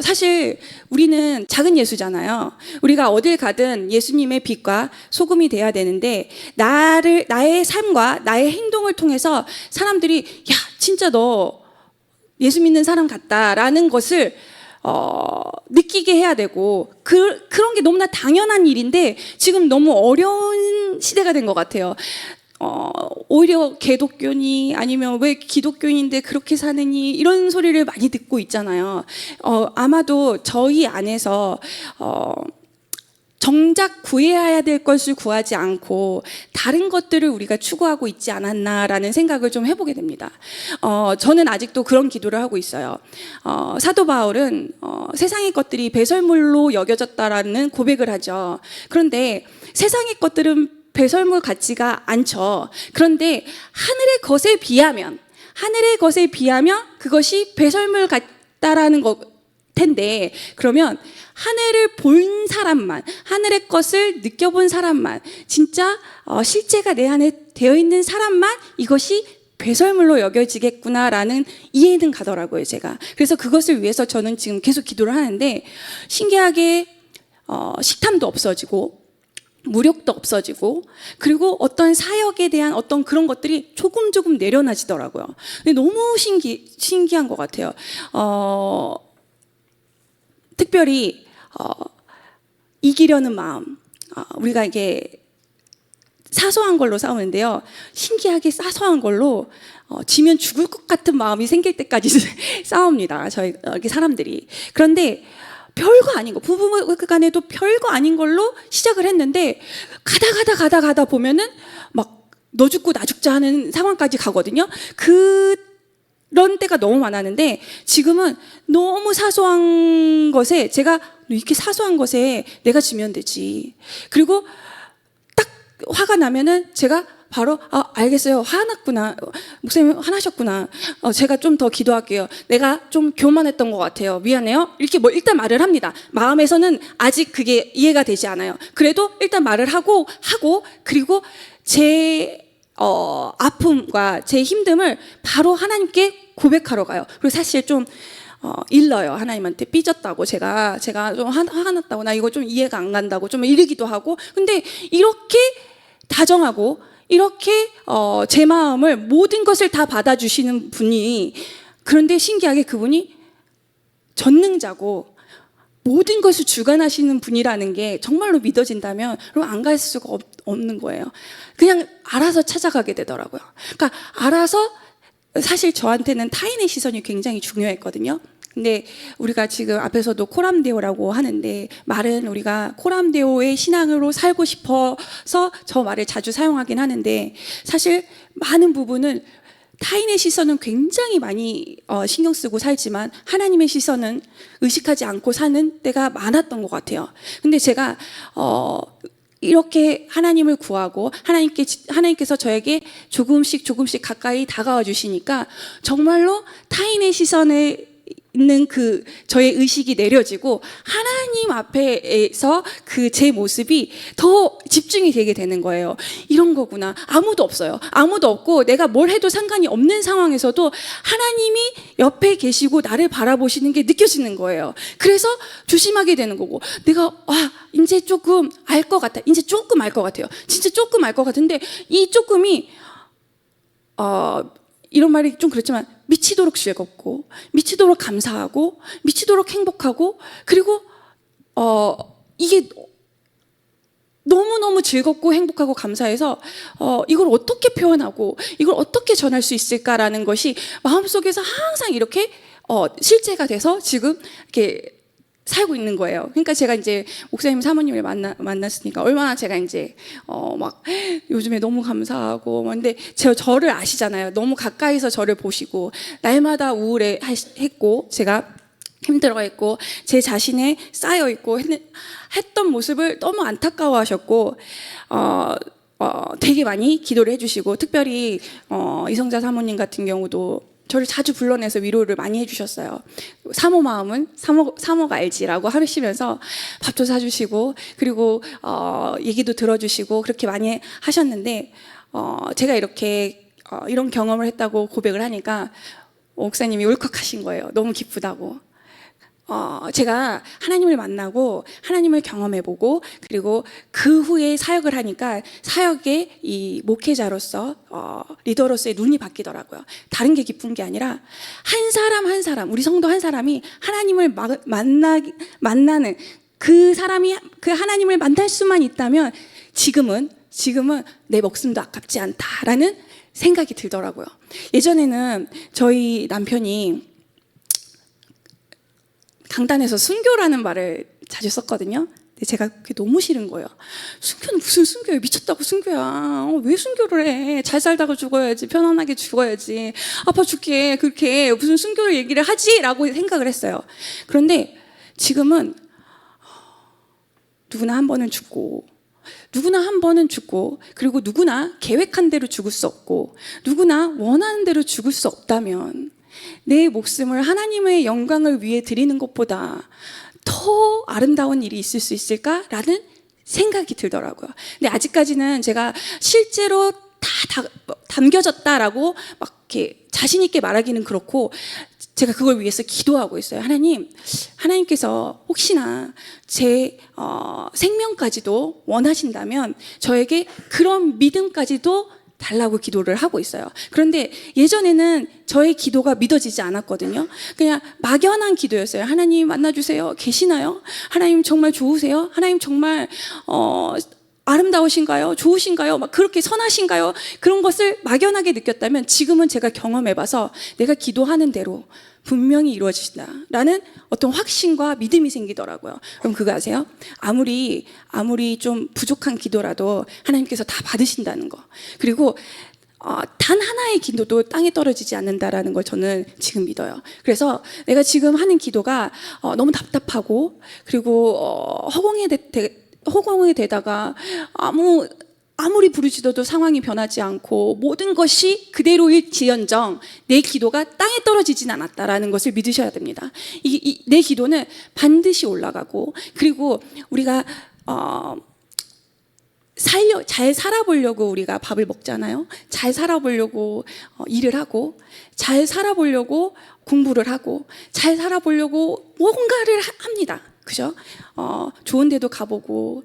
사실 우리는 작은 예수잖아요. 우리가 어딜 가든 예수님의 빛과 소금이 돼야 되는데 나의 삶과 나의 행동을 통해서 사람들이 야 진짜 너 예수 믿는 사람 같다라는 것을 느끼게 해야 되고 그런 게 너무나 당연한 일인데 지금 너무 어려운 시대가 된 것 같아요. 오히려 개독교니 아니면 왜 기독교인인데 그렇게 사느니 이런 소리를 많이 듣고 있잖아요. 아마도 저희 안에서 정작 구해야 될 것을 구하지 않고 다른 것들을 우리가 추구하고 있지 않았나라는 생각을 좀 해보게 됩니다. 저는 아직도 그런 기도를 하고 있어요. 사도 바울은 세상의 것들이 배설물로 여겨졌다라는 고백을 하죠. 그런데 세상의 것들은 배설물 같지가 않죠. 그런데 하늘의 것에 비하면 그것이 배설물 같다라는 것 텐데, 그러면 하늘을 본 사람만, 하늘의 것을 느껴본 사람만, 진짜 실제가 내 안에 되어 있는 사람만 이것이 배설물로 여겨지겠구나라는 이해는 가더라고요, 제가. 그래서 그것을 위해서 저는 지금 계속 기도를 하는데, 신기하게 식탐도 없어지고 무력도 없어지고, 그리고 어떤 사역에 대한 어떤 그런 것들이 조금 내려놔지더라고요. 근데 너무 신기한 것 같아요. 특별히 이기려는 마음, 우리가 이게 사소한 걸로 싸우는데요, 신기하게 사소한 걸로 지면 죽을 것 같은 마음이 생길 때까지 싸웁니다, 저희 여기 사람들이. 그런데 별거 아닌 거, 부부 간에도 별거 아닌 걸로 시작을 했는데 가다 보면은 막 너 죽고 나 죽자 하는 상황까지 가거든요. 그런 때가 너무 많았는데, 지금은 너무 사소한 것에, 제가 이렇게 사소한 것에 내가 지면 되지, 그리고 딱 화가 나면은 제가 바로 알겠어요, 화났구나, 목사님 화나셨구나, 제가 좀 더 기도할게요, 내가 좀 교만했던 것 같아요, 미안해요, 이렇게 뭐 일단 말을 합니다. 마음에서는 아직 그게 이해가 되지 않아요. 그래도 일단 말을 하고 그리고 제 아픔과 제 힘듦을 바로 하나님께 고백하러 가요. 그리고 사실 좀 일러요, 하나님한테. 삐졌다고, 제가 좀 화가 났다고, 나 이거 좀 이해가 안 간다고 좀 이르기도 하고. 근데 이렇게 다정하고 이렇게 제 마음을, 모든 것을 다 받아주시는 분이, 그런데 신기하게 그분이 전능자고 모든 것을 주관하시는 분이라는 게 정말로 믿어진다면 그럼 안 갈 수가 없는 거예요. 그냥 알아서 찾아가게 되더라고요. 그러니까 알아서, 사실 저한테는 타인의 시선이 굉장히 중요했거든요. 근데 우리가 지금 앞에서도 코람데오라고 하는데, 말은 우리가 코람데오의 신앙으로 살고 싶어서 저 말을 자주 사용하긴 하는데, 사실 많은 부분은 타인의 시선은 굉장히 많이 신경 쓰고 살지만 하나님의 시선은 의식하지 않고 사는 때가 많았던 것 같아요. 근데 제가 이렇게 하나님을 구하고 하나님께서 저에게 조금씩 가까이 다가와 주시니까 정말로 타인의 시선에 있는 그 저의 의식이 내려지고 하나님 앞에서 그 제 모습이 더 집중이 되게 되는 거예요. 이런 거구나. 아무도 없어요. 아무도 없고 내가 뭘 해도 상관이 없는 상황에서도 하나님이 옆에 계시고 나를 바라보시는 게 느껴지는 거예요. 그래서 조심하게 되는 거고, 내가 이제 조금 알 것 같아. 이제 조금 알 것 같아요. 진짜 조금 알 것 같은데, 이 조금이 이런 말이 좀 그렇지만 미치도록 즐겁고, 미치도록 감사하고, 미치도록 행복하고, 그리고 이게 너무너무 즐겁고 행복하고 감사해서 이걸 어떻게 표현하고 이걸 어떻게 전할 수 있을까라는 것이 마음속에서 항상 이렇게 실제가 돼서 지금 이렇게 살고 있는 거예요. 그러니까 제가 이제 목사님 사모님을 만났으니까 얼마나 제가 이제 막 요즘에 너무 감사하고, 근데 저를 아시잖아요. 너무 가까이서 저를 보시고, 날마다 우울해했고, 제가 힘들어했고, 제 자신에 쌓여있고 했던 모습을 너무 안타까워하셨고, 되게 많이 기도를 해주시고, 특별히 이성자 사모님 같은 경우도 저를 자주 불러내서 위로를 많이 해주셨어요. 사모 마음은 사모가 알지라고 하시면서 밥도 사주시고, 그리고 얘기도 들어주시고 그렇게 많이 하셨는데, 제가 이렇게 이런 경험을 했다고 고백을 하니까 목사님이 울컥하신 거예요. 너무 기쁘다고. 제가 하나님을 만나고 하나님을 경험해보고, 그리고 그 후에 사역을 하니까 사역의 이 목회자로서 리더로서의 눈이 바뀌더라고요. 다른 게 기쁜 게 아니라 한 사람, 우리 성도 한 사람이 하나님을 만나는, 그 사람이 그 하나님을 만날 수만 있다면 지금은 내 목숨도 아깝지 않다라는 생각이 들더라고요. 예전에는 저희 남편이 강단에서 순교라는 말을 자주 썼거든요. 근데 제가 그게 너무 싫은 거예요. 순교는 무슨 순교야? 미쳤다고 순교야. 왜 순교를 해? 잘 살다가 죽어야지. 편안하게 죽어야지. 아파 죽게 그렇게 무슨 순교를 얘기를 하지? 라고 생각을 했어요. 그런데 지금은 누구나 한 번은 죽고, 누구나 한 번은 죽고, 그리고 누구나 계획한 대로 죽을 수 없고, 누구나 원하는 대로 죽을 수 없다면 내 목숨을 하나님의 영광을 위해 드리는 것보다 더 아름다운 일이 있을 수 있을까라는 생각이 들더라고요. 근데 아직까지는 제가 실제로 다 담겨졌다라고 막 이렇게 자신 있게 말하기는 그렇고, 제가 그걸 위해서 기도하고 있어요. 하나님께서 혹시나 제 생명까지도 원하신다면 저에게 그런 믿음까지도 달라고 기도를 하고 있어요. 그런데 예전에는 저의 기도가 믿어지지 않았거든요. 그냥 막연한 기도였어요. 하나님 만나주세요. 계시나요? 하나님 정말 좋으세요? 하나님 정말 아름다우신가요? 좋으신가요? 막 그렇게 선하신가요? 그런 것을 막연하게 느꼈다면 지금은 제가 경험해봐서 내가 기도하는 대로 분명히 이루어지신다라는 어떤 확신과 믿음이 생기더라고요. 그럼 그거 아세요? 아무리 좀 부족한 기도라도 하나님께서 다 받으신다는 거. 그리고 단 하나의 기도도 땅에 떨어지지 않는다라는 걸 저는 지금 믿어요. 그래서 내가 지금 하는 기도가 너무 답답하고, 그리고 허공에 대다가 아무리 부르짖어도 상황이 변하지 않고 모든 것이 그대로일지언정 내 기도가 땅에 떨어지진 않았다라는 것을 믿으셔야 됩니다. 내 기도는 반드시 올라가고, 그리고 우리가 잘 살아보려고 우리가 밥을 먹잖아요. 잘 살아보려고 일을 하고, 잘 살아보려고 공부를 하고, 잘 살아보려고 뭔가를 합니다. 그죠? 좋은 데도 가보고,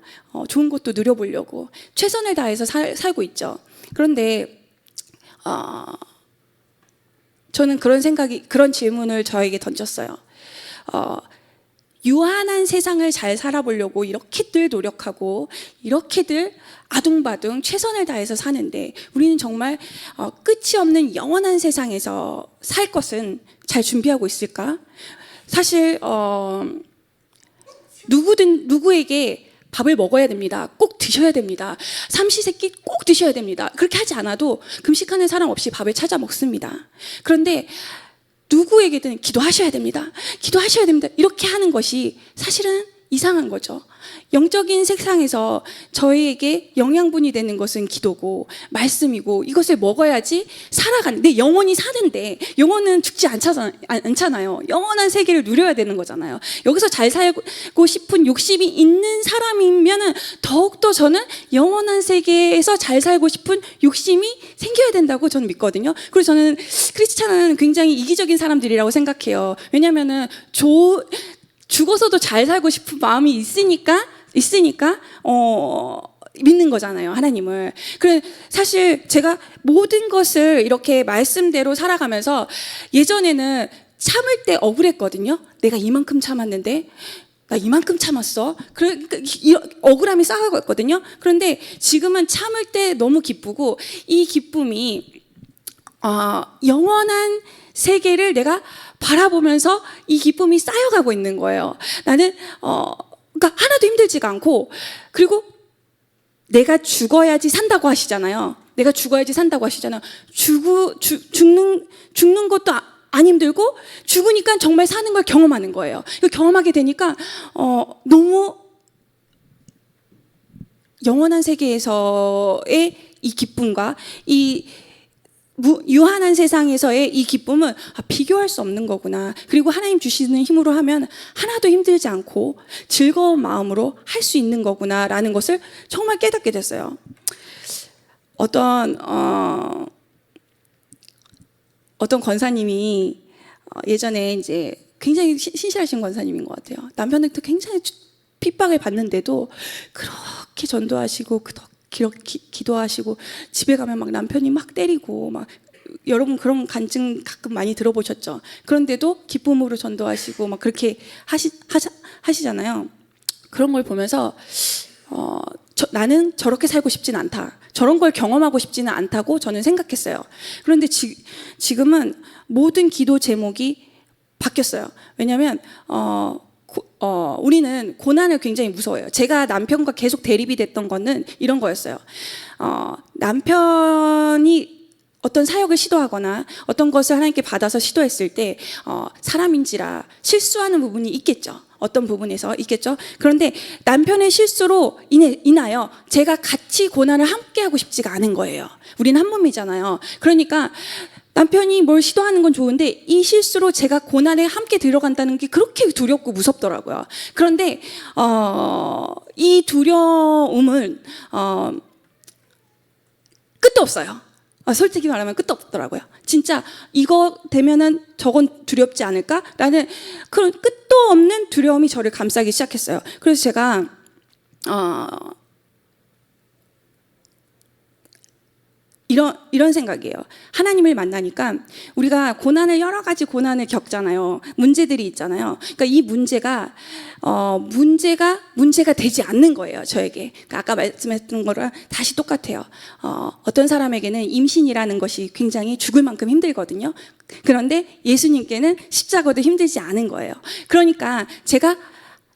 좋은 것도 누려보려고 최선을 다해서 살고 있죠. 그런데, 저는 그런 질문을 저에게 던졌어요. 유한한 세상을 잘 살아보려고 이렇게들 노력하고, 이렇게들 아둥바둥 최선을 다해서 사는데, 우리는 정말 끝이 없는 영원한 세상에서 살 것은 잘 준비하고 있을까? 사실, 누구에게 밥을 먹어야 됩니다. 꼭 드셔야 됩니다. 삼시세끼 꼭 드셔야 됩니다. 그렇게 하지 않아도 금식하는 사람 없이 밥을 찾아 먹습니다. 그런데 누구에게든 기도하셔야 됩니다. 기도하셔야 됩니다. 이렇게 하는 것이 사실은 이상한 거죠. 영적인 세상에서 저희에게 영양분이 되는 것은 기도고 말씀이고, 이것을 먹어야지 내 영혼이 사는데, 영혼은 죽지 않잖아요. 영원한 세계를 누려야 되는 거잖아요. 여기서 잘 살고 싶은 욕심이 있는 사람이면 더욱더 저는 영원한 세계에서 잘 살고 싶은 욕심이 생겨야 된다고 저는 믿거든요. 그리고 저는 크리스찬은 굉장히 이기적인 사람들이라고 생각해요. 왜냐하면은 죽어서도 잘 살고 싶은 마음이 있으니까 믿는 거잖아요, 하나님을. 그래, 사실 제가 모든 것을 이렇게 말씀대로 살아가면서 예전에는 참을 때 억울했거든요. 내가 이만큼 참았는데, 나 이만큼 참았어. 그러니까 억울함이 쌓여갔거든요. 그런데 지금은 참을 때 너무 기쁘고, 이 기쁨이 영원한 세계를 내가 바라보면서 이 기쁨이 쌓여가고 있는 거예요. 나는 그러니까 하나도 힘들지가 않고, 그리고 내가 죽어야지 산다고 하시잖아요. 내가 죽어야지 산다고 하시잖아요. 죽는 것도 안 힘들고, 죽으니까 정말 사는 걸 경험하는 거예요. 경험하게 되니까 너무 영원한 세계에서의 이 기쁨과 이 유한한 세상에서의 이 기쁨은 비교할 수 없는 거구나. 그리고 하나님 주시는 힘으로 하면 하나도 힘들지 않고 즐거운 마음으로 할 수 있는 거구나라는 것을 정말 깨닫게 됐어요. 어떤 권사님이 예전에 이제 굉장히 신실하신 권사님인 것 같아요. 남편한테 굉장히 핍박을 받는데도 그렇게 전도하시고 그렇게 기도하시고, 집에 가면 막 남편이 막 때리고, 막 여러분 그런 간증 가끔 많이 들어보셨죠? 그런데도 기쁨으로 전도하시고 막 그렇게 하시잖아요. 그런 걸 보면서 나는 저렇게 살고 싶진 않다, 저런 걸 경험하고 싶지는 않다고 저는 생각했어요. 그런데 지금은 모든 기도 제목이 바뀌었어요. 왜냐하면 우리는 고난을 굉장히 무서워해요. 제가 남편과 계속 대립이 됐던 거는 이런 거였어요. 남편이 어떤 사역을 시도하거나 어떤 것을 하나님께 받아서 시도했을 때 사람인지라 실수하는 부분이 있겠죠. 어떤 부분에서 있겠죠. 그런데 남편의 실수로 인하여 제가 같이 고난을 함께 하고 싶지가 않은 거예요. 우리는 한 몸이잖아요. 그러니까 남편이 뭘 시도하는 건 좋은데 이 실수로 제가 고난에 함께 들어간다는 게 그렇게 두렵고 무섭더라고요. 그런데 이 두려움은 끝도 없어요. 솔직히 말하면 끝도 없더라고요. 진짜 이거 되면은 저건 두렵지 않을까라는 그런 끝도 없는 두려움이 저를 감싸기 시작했어요. 그래서 제가 이런 생각이에요. 하나님을 만나니까 우리가 여러 가지 고난을 겪잖아요. 문제들이 있잖아요. 그러니까 이 문제가 되지 않는 거예요. 저에게. 그러니까 아까 말씀했던 거랑 다시 똑같아요. 어떤 사람에게는 임신이라는 것이 굉장히 죽을 만큼 힘들거든요. 그런데 예수님께는 십자가도 힘들지 않은 거예요. 그러니까 제가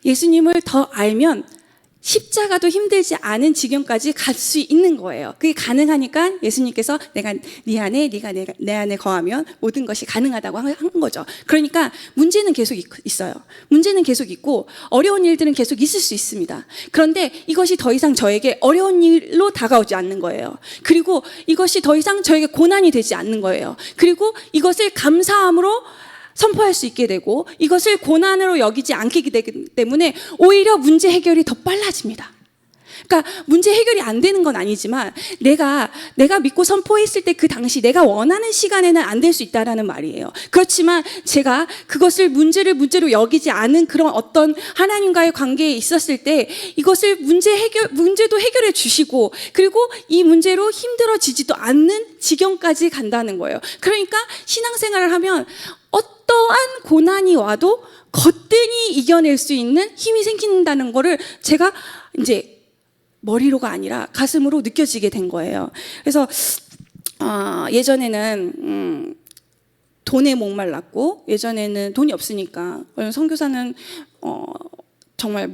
예수님을 더 알면 십자가도 힘들지 않은 지경까지 갈 수 있는 거예요. 그게 가능하니까 예수님께서 내가 네 안에, 네가 내 안에 거하면 모든 것이 가능하다고 한 거죠. 그러니까 문제는 계속 있어요. 문제는 계속 있고 어려운 일들은 계속 있을 수 있습니다. 그런데 이것이 더 이상 저에게 어려운 일로 다가오지 않는 거예요. 그리고 이것이 더 이상 저에게 고난이 되지 않는 거예요. 그리고 이것을 감사함으로 선포할 수 있게 되고 이것을 고난으로 여기지 않게 되기 때문에 오히려 문제 해결이 더 빨라집니다. 그러니까 문제 해결이 안 되는 건 아니지만 내가 믿고 선포했을 때 그 당시 내가 원하는 시간에는 안 될 수 있다라는 말이에요. 그렇지만 제가 그것을 문제로 여기지 않은 그런 어떤 하나님과의 관계에 있었을 때 이것을 문제도 해결해 주시고 그리고 이 문제로 힘들어지지도 않는 지경까지 간다는 거예요. 그러니까 신앙생활을 하면 어떠한 고난이 와도 거뜬히 이겨낼 수 있는 힘이 생긴다는 거를 제가 이제 머리로가 아니라 가슴으로 느껴지게 된 거예요. 그래서 예전에는 돈에 목말랐고 예전에는 돈이 없으니까 선교사는 정말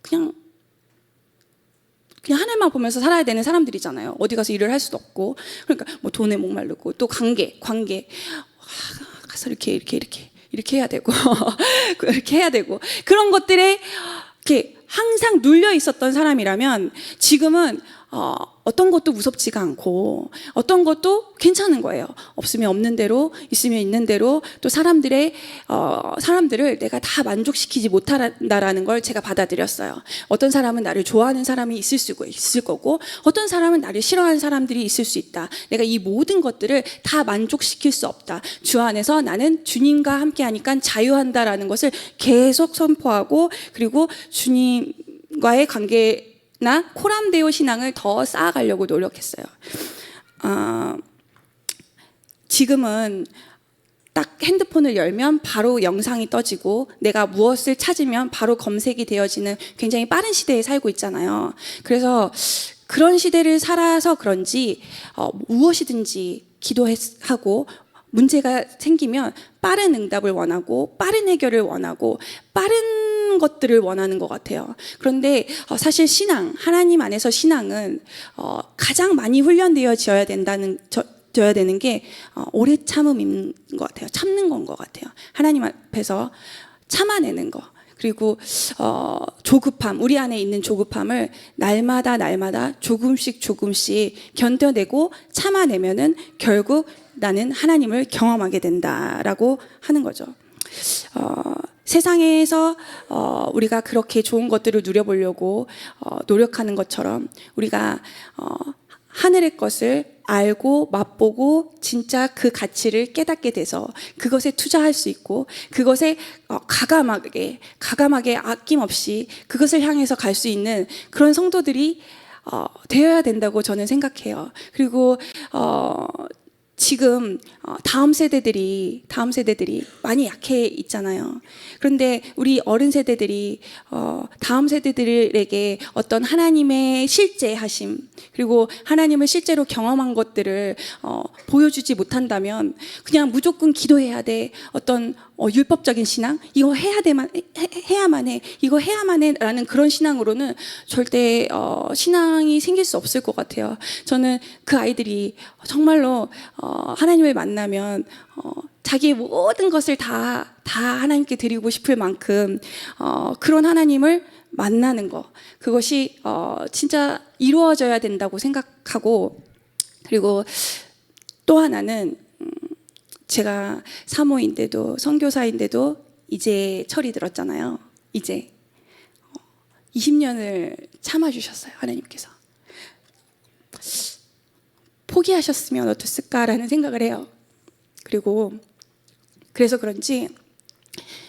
그냥 하늘만 보면서 살아야 되는 사람들이잖아요. 어디 가서 일을 할 수도 없고 그러니까 돈에 목말르고 또 관계 가서 이렇게 해야 되고 그렇게 해야 되고 그런 것들에 이렇게 항상 눌려 있었던 사람이라면 지금은 어떤 것도 무섭지가 않고 어떤 것도 괜찮은 거예요. 없으면 없는 대로 있으면 있는 대로 또 사람들을 내가 다 만족시키지 못한다라는 걸 제가 받아들였어요. 어떤 사람은 나를 좋아하는 사람이 있을 거고 어떤 사람은 나를 싫어하는 사람들이 있을 수 있다. 내가 이 모든 것들을 다 만족시킬 수 없다. 주 안에서 나는 주님과 함께 하니까 자유한다라는 것을 계속 선포하고 그리고 주님과의 관계 나 코람데오 신앙을 더 쌓아가려고 노력했어요. 지금은 딱 핸드폰을 열면 바로 영상이 떠지고 내가 무엇을 찾으면 바로 검색이 되어지는 굉장히 빠른 시대에 살고 있잖아요. 그래서 그런 시대를 살아서 그런지 무엇이든지 기도하고 문제가 생기면 빠른 응답을 원하고 빠른 해결을 원하고 빠른 것들을 원하는 것 같아요. 그런데 사실 하나님 안에서 신앙은 가장 많이 훈련되어져야 되는 게 오래 참음인 것 같아요. 참는 건 것 같아요. 하나님 앞에서 참아내는 거. 그리고 조급함, 우리 안에 있는 조급함을 날마다 조금씩 견뎌내고 참아내면은 결국 나는 하나님을 경험하게 된다라고 하는 거죠. 세상에서 우리가 그렇게 좋은 것들을 누려보려고 노력하는 것처럼 우리가 하늘의 것을 알고 맛보고 진짜 그 가치를 깨닫게 돼서 그것에 투자할 수 있고 그것에 가감하게 아낌없이 그것을 향해서 갈 수 있는 그런 성도들이 되어야 된다고 저는 생각해요. 그리고 지금 다음 세대들이 많이 약해 있잖아요. 그런데 우리 어른 세대들이 다음 세대들에게 어떤 하나님의 실제하심 그리고 하나님을 실제로 경험한 것들을 보여주지 못한다면 그냥 무조건 기도해야 돼. 어떤 율법적인 신앙, 이거 해야만 해, 이거 해야만 해라는 그런 신앙으로는 절대 신앙이 생길 수 없을 것 같아요. 저는 그 아이들이 정말로 하나님을 만나면 자기의 모든 것을 다 하나님께 드리고 싶을 만큼 그런 하나님을 만나는 거, 그것이 진짜 이루어져야 된다고 생각하고, 그리고 또 하나는 제가 사모인데도 선교사인데도 이제 철이 들었잖아요. 이제 20년을 참아주셨어요, 하나님께서. 포기하셨으면 어땠을까라는 생각을 해요. 그리고 그래서 그런지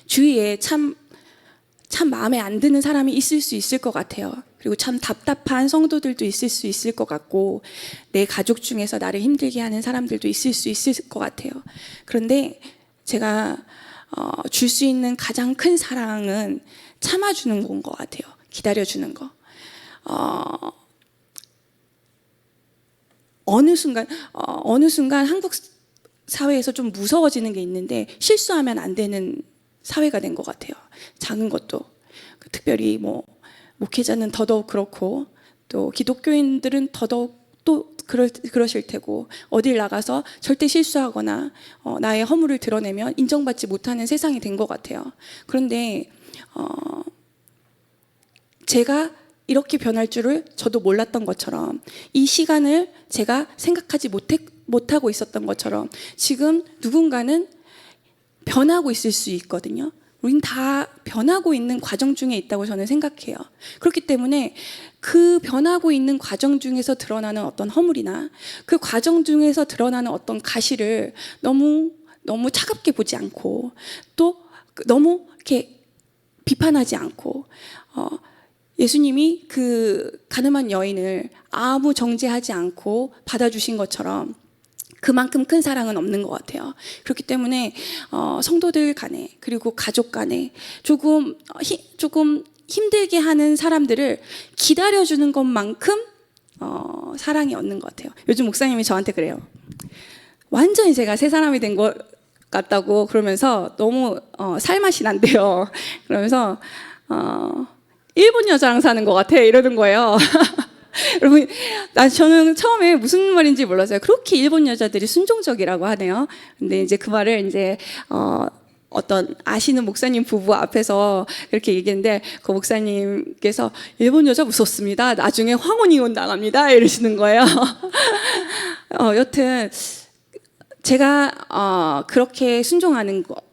주위에 참 마음에 안 드는 사람이 있을 수 있을 것 같아요. 그리고 참 답답한 성도들도 있을 수 있을 것 같고, 내 가족 중에서 나를 힘들게 하는 사람들도 있을 수 있을 것 같아요. 그런데 제가 줄 수 있는 가장 큰 사랑은 참아주는 건 것 같아요. 기다려주는 거. 어느 순간 한국 사회에서 좀 무서워지는 게 있는데, 실수하면 안 되는 사회가 된 것 같아요. 작은 것도. 특별히 목회자는 더더욱 그렇고, 또 기독교인들은 더더욱 또 그러실 테고, 어딜 나가서 절대 실수하거나 나의 허물을 드러내면 인정받지 못하는 세상이 된 것 같아요. 그런데 제가 이렇게 변할 줄을 저도 몰랐던 것처럼, 이 시간을 제가 생각하지 못하고 있었던 것처럼, 지금 누군가는 변하고 있을 수 있거든요. 우린 다 변하고 있는 과정 중에 있다고 저는 생각해요. 그렇기 때문에 그 변하고 있는 과정 중에서 드러나는 어떤 허물이나 그 과정 중에서 드러나는 어떤 가시를 너무 차갑게 보지 않고, 또 너무 이렇게 비판하지 않고, 예수님이 그 가늠한 여인을 아무 정죄하지 않고 받아주신 것처럼 그만큼 큰 사랑은 없는 것 같아요. 그렇기 때문에 성도들 간에, 그리고 가족 간에 조금 힘들게 하는 사람들을 기다려주는 것만큼 사랑이 없는 것 같아요. 요즘 목사님이 저한테 그래요. 완전히 제가 새 사람이 된 것 같다고 그러면서 너무 살맛이 난대요. 그러면서 일본 여자랑 사는 것 같아 이러는 거예요. 여러분, 저는 처음에 무슨 말인지 몰랐어요. 그렇게 일본 여자들이 순종적이라고 하네요. 근데 이제 그 말을 이제 어떤 아시는 목사님 부부 앞에서 그렇게 얘기했는데, 그 목사님께서 일본 여자 무섭습니다, 나중에 황혼 이혼 당합니다 이러시는 거예요. 여튼 제가 그렇게 순종하는 것,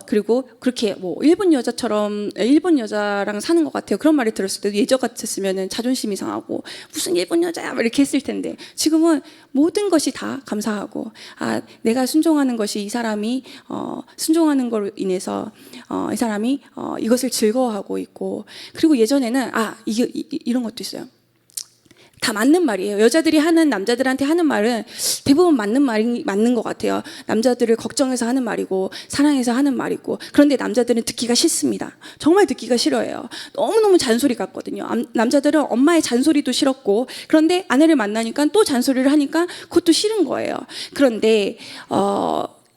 그리고 그렇게 일본 여자랑 사는 것 같아요, 그런 말을 들었을 때도 예전 같았으면 자존심이 상하고 무슨 일본 여자야 이렇게 했을 텐데, 지금은 모든 것이 다 감사하고, 내가 순종하는 것이 이 사람이 순종하는 걸로 인해서 이 사람이 이것을 즐거워하고 있고, 그리고 예전에는 이런 것도 있어요. 다 맞는 말이에요. 여자들이 하는, 남자들한테 하는 말은 대부분 맞는 것 같아요. 남자들을 걱정해서 하는 말이고 사랑해서 하는 말이고, 그런데 남자들은 듣기가 싫습니다. 정말 듣기가 싫어해요. 너무너무 잔소리 같거든요. 남자들은 엄마의 잔소리도 싫었고, 그런데 아내를 만나니까 또 잔소리를 하니까 그것도 싫은 거예요. 그런데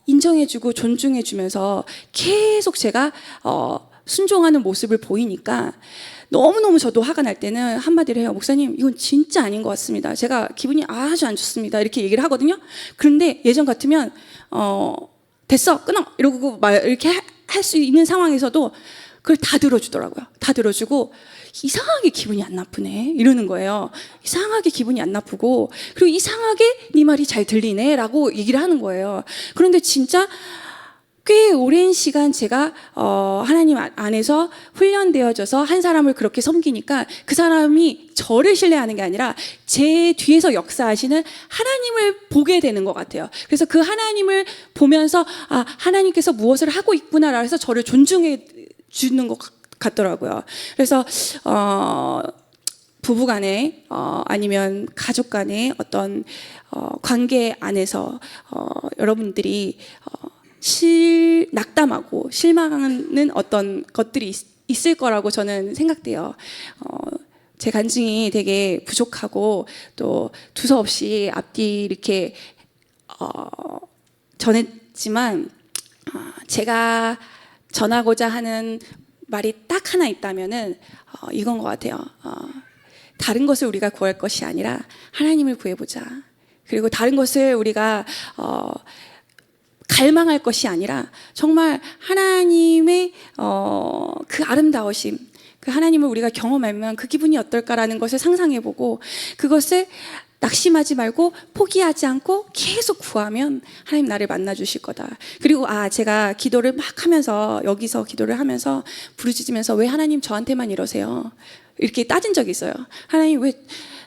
인정해주고 존중해주면서 계속 제가 순종하는 모습을 보이니까 너무너무 저도 화가 날 때는 한마디를 해요. 목사님, 이건 진짜 아닌 것 같습니다. 제가 기분이 아주 안 좋습니다. 이렇게 얘기를 하거든요. 그런데 예전 같으면 됐어, 끊어 이러고 이렇게 할 수 있는 상황에서도 그걸 다 들어주더라고요. 다 들어주고, 이상하게 기분이 안 나쁘네 이러는 거예요. 이상하게 기분이 안 나쁘고, 그리고 이상하게 네 말이 잘 들리네 라고 얘기를 하는 거예요. 그런데 진짜 꽤 오랜 시간 제가 하나님 안에서 훈련되어져서 한 사람을 그렇게 섬기니까, 그 사람이 저를 신뢰하는 게 아니라 제 뒤에서 역사하시는 하나님을 보게 되는 것 같아요. 그래서 그 하나님을 보면서 하나님께서 무엇을 하고 있구나라 해서 저를 존중해 주는 것 같더라고요. 그래서 부부 간에 아니면 가족 간에 어떤 관계 안에서 여러분들이 낙담하고 실망하는 어떤 것들이 있을 거라고 저는 생각돼요. 제 간증이 되게 부족하고 또 두서없이 앞뒤 이렇게 전했지만, 제가 전하고자 하는 말이 딱 하나 있다면은 이건 것 같아요. 다른 것을 우리가 구할 것이 아니라 하나님을 구해보자. 그리고 다른 것을 우리가 갈망할 것이 아니라 정말 하나님의 그 아름다우심, 그 하나님을 우리가 경험하면 그 기분이 어떨까라는 것을 상상해보고 그것을 낙심하지 말고 포기하지 않고 계속 구하면 하나님 나를 만나주실 거다. 그리고 제가 기도를 막 하면서 여기서 기도를 하면서 부르짖으면서 왜 하나님 저한테만 이러세요? 이렇게 따진 적이 있어요. 하나님 왜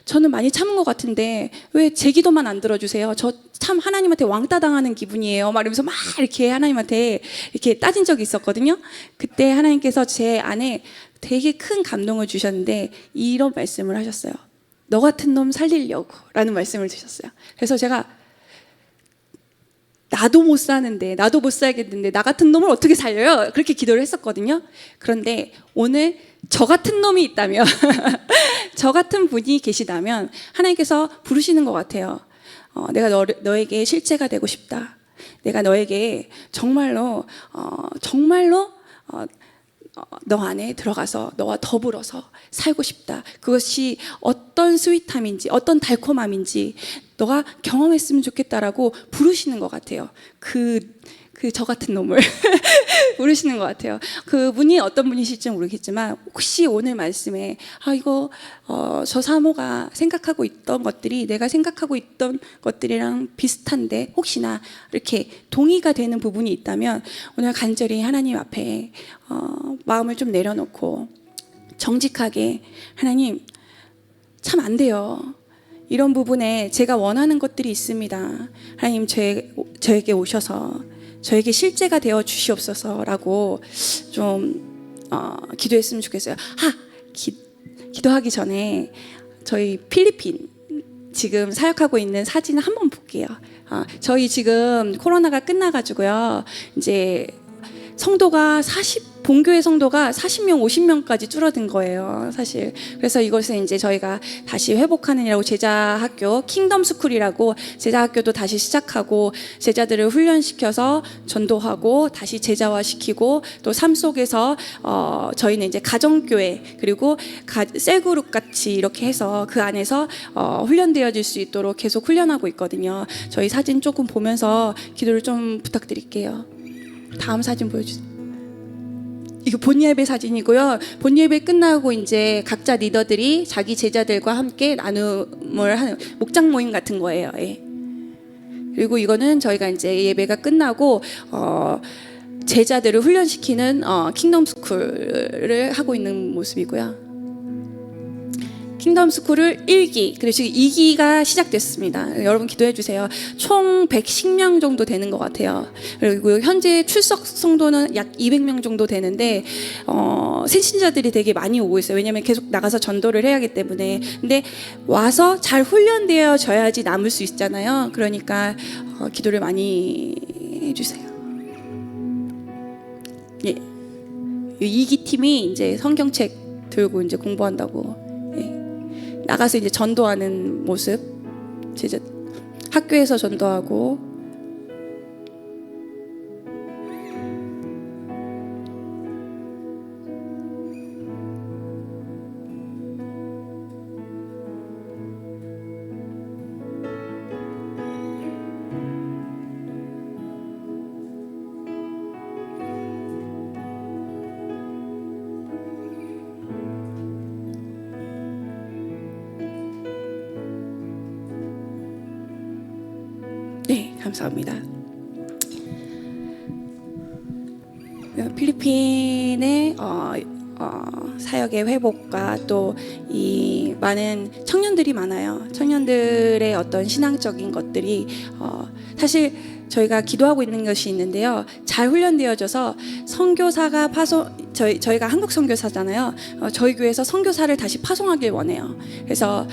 저는 많이 참은 것 같은데 왜 제 기도만 안 들어주세요? 저 참 하나님한테 왕따 당하는 기분이에요. 말하면서 막 이렇게 하나님한테 이렇게 따진 적이 있었거든요. 그때 하나님께서 제 안에 되게 큰 감동을 주셨는데 이런 말씀을 하셨어요. 너 같은 놈 살리려고 라는 말씀을 주셨어요. 그래서 제가 나도 못 사는데 나도 못 살겠는데 나 같은 놈을 어떻게 살려요? 그렇게 기도를 했었거든요. 그런데 오늘 저 같은 놈이 있다면 저 같은 분이 계시다면 하나님께서 부르시는 것 같아요. 내가 너에게 실제가 되고 싶다. 내가 너에게 정말로 너 안에 들어가서 너와 더불어서 살고 싶다. 그것이 어떤 스윗함인지 어떤 달콤함인지 너가 경험했으면 좋겠다라고 부르시는 것 같아요. 그 저 같은 놈을 부르시는 것 같아요. 그분이 어떤 분이실지 모르겠지만 혹시 오늘 말씀에 이거 저 사모가 생각하고 있던 것들이 내가 생각하고 있던 것들이랑 비슷한데 혹시나 이렇게 동의가 되는 부분이 있다면 오늘 간절히 하나님 앞에 마음을 좀 내려놓고 정직하게 하나님 참 안 돼요. 이런 부분에 제가 원하는 것들이 있습니다. 하나님 저에게 오셔서 저에게 실제가 되어 주시옵소서라고 좀 기도했으면 좋겠어요. 기도하기 전에 저희 필리핀 지금 사역하고 있는 사진을 한번 볼게요. 저희 지금 코로나가 끝나가지고요. 이제 성도가 본교회 성도가 40명, 50명까지 줄어든 거예요, 사실. 그래서 이것을 이제 저희가 다시 회복하느냐고 제자학교, 킹덤스쿨이라고 제자학교도 다시 시작하고 제자들을 훈련시켜서 전도하고 다시 제자화시키고 또 삶 속에서 저희는 이제 가정교회 그리고 셀그룹 같이 이렇게 해서 그 안에서 훈련되어질 수 있도록 계속 훈련하고 있거든요. 저희 사진 조금 보면서 기도를 좀 부탁드릴게요. 다음 사진 보여주세요. 이거 본예배 사진이고요. 본예배 끝나고 이제 각자 리더들이 자기 제자들과 함께 나눔을 하는 목장 모임 같은 거예요. 예. 그리고 이거는 저희가 이제 예배가 끝나고 제자들을 훈련시키는 킹덤 스쿨을 하고 있는 모습이고요. 킹덤 스쿨을 1기 그리고 지금 2기가 시작됐습니다. 여러분 기도해 주세요. 총 110명 정도 되는 것 같아요. 그리고 현재 출석 성도는 약 200명 정도 되는데 신신자들이 되게 많이 오고 있어요. 왜냐하면 계속 나가서 전도를 해야 하기 때문에. 근데 와서 잘 훈련되어져야지 남을 수 있잖아요. 그러니까 기도를 많이 해주세요. 예, 2기 팀이 이제 성경책 들고 이제 공부한다고. 나가서 이제 전도하는 모습, 제자 학교에서 전도하고 네, 감사합니다. 필리핀의 사역의 회복과 또 이 많은 청년들이 많아요. 청년들의 어떤 신앙적인 것들이 사실 저희가 기도하고 있는 것이 있는데요. 잘 훈련되어져서 선교사가 저희가 한국 선교사잖아요. 저희 교회에서 선교사를 다시 파송하길 원해요. 그래서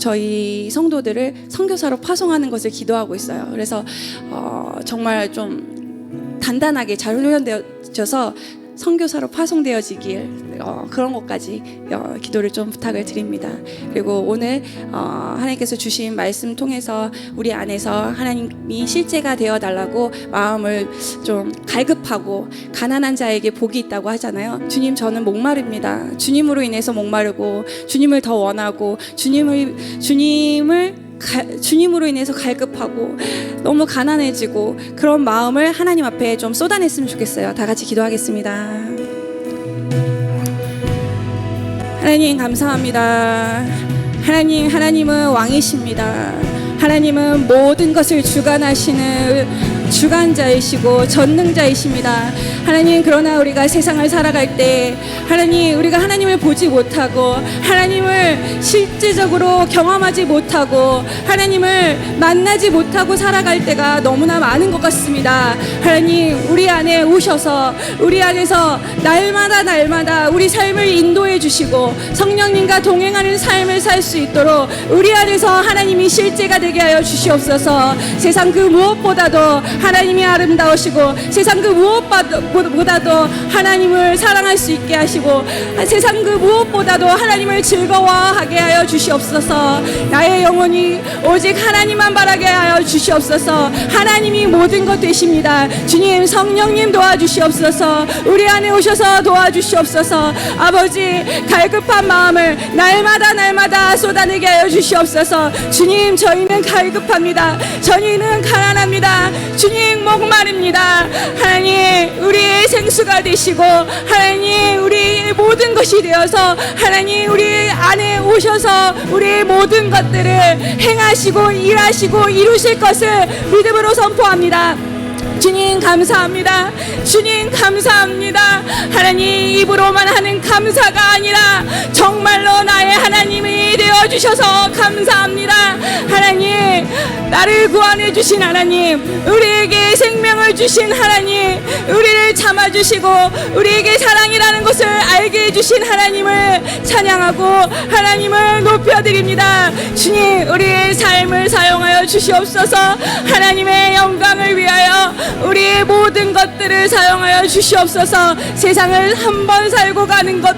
저희 성도들을 선교사로 파송하는 것을 기도하고 있어요. 그래서 정말 좀 단단하게 잘 훈련되어져서 선교사로 파송되어지길 그런 것까지 기도를 좀 부탁을 드립니다. 그리고 오늘 하나님께서 주신 말씀 통해서 우리 안에서 하나님이 실제가 되어달라고 마음을 좀 갈급하고 가난한 자에게 복이 있다고 하잖아요. 주님, 저는 목마릅니다. 주님으로 인해서 목마르고 주님을 더 원하고 주님으로 인해서 갈급하고 너무 가난해지고 그런 마음을 하나님 앞에 좀 쏟아냈으면 좋겠어요. 다 같이 기도하겠습니다. 하나님 감사합니다. 하나님은 왕이십니다. 하나님은 모든 것을 주관하시는 주관자이시고 전능자이십니다. 하나님, 그러나 우리가 세상을 살아갈 때 하나님, 우리가 하나님을 보지 못하고 하나님을 실제적으로 경험하지 못하고 하나님을 만나지 못하고 살아갈 때가 너무나 많은 것 같습니다. 하나님, 우리 안에 오셔서 우리 안에서 날마다 우리 삶을 인도해 주시고 성령님과 동행하는 삶을 살 수 있도록 우리 안에서 하나님이 실제가 되게 하여 주시옵소서. 세상 그 무엇보다도 하나님이 아름다우시고 세상 그 무엇보다도 하나님을 사랑할 수 있게 하시고 세상 그 무엇보다도 하나님을 즐거워하게 하여 주시옵소서. 나의 영혼이 오직 하나님만 바라게 하여 주시옵소서. 하나님이 모든 것 되십니다. 주님, 성령님 도와주시옵소서. 우리 안에 오셔서 도와주시옵소서. 아버지, 갈급한 마음을 날마다 쏟아내게 하여 주시옵소서. 주님, 저희는 갈급합니다. 저희는 가난합니다. 주님, 목마릅니다. 하나님, 우리의 생수가 되시고 하나님, 우리의 모든 것이 되어서 하나님, 우리 안에 오셔서 우리의 모든 것들을 행하시고 일하시고 이루실 것을 믿음으로 선포합니다. 주님 감사합니다. 주님 감사합니다. 하나님, 입으로만 하는 감사가 아니라 정말로 나의 하나님이 되어주셔서 감사합니다. 하나님, 나를 구원해 주신 하나님, 우리에게 생명을 주신 하나님, 우리를 참아주시고 우리에게 사랑이라는 것을 알게 해주신 하나님을 찬양하고 하나님을 높여드립니다. 주님, 우리의 삶을 사용하여 주시옵소서. 하나님의 영광을 위하여 우리의 모든 것들을 사용하여 주시옵소서. 세상을 한번 살고 가는 것,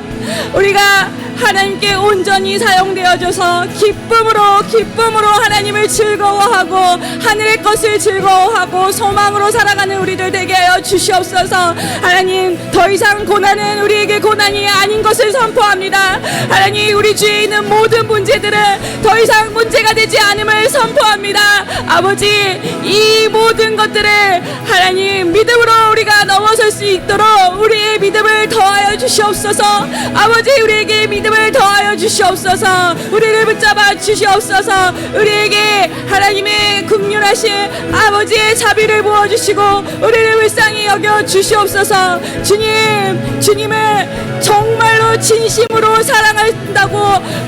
우리가 하나님께 온전히 사용되어져서 기쁨으로 하나님을 즐거워하고 하늘의 것을 즐거워하고 소망으로 살아가는 우리들 되게 하여 주시옵소서. 하나님, 더 이상 고난은 우리에게 고난이 아닌 것을 선포합니다. 하나님, 우리 주위에 있는 모든 문제들은 더 이상 문제가 되지 않음을 선포합니다. 아버지, 이 모든 것들을 하나님 믿음으로 우리가 넘어설 수 있도록 우리의 믿음을 더하여 주시옵소서. 아버지, 우리에게 믿음을 더하여 주시옵소서. 우리를 붙잡아 주시옵소서. 우리에게 하나님의 긍휼하신 아버지의 자비를 부어주시고 우리를 불쌍히 여겨 주시옵소서. 주님을 정말로 진심으로 사랑한다고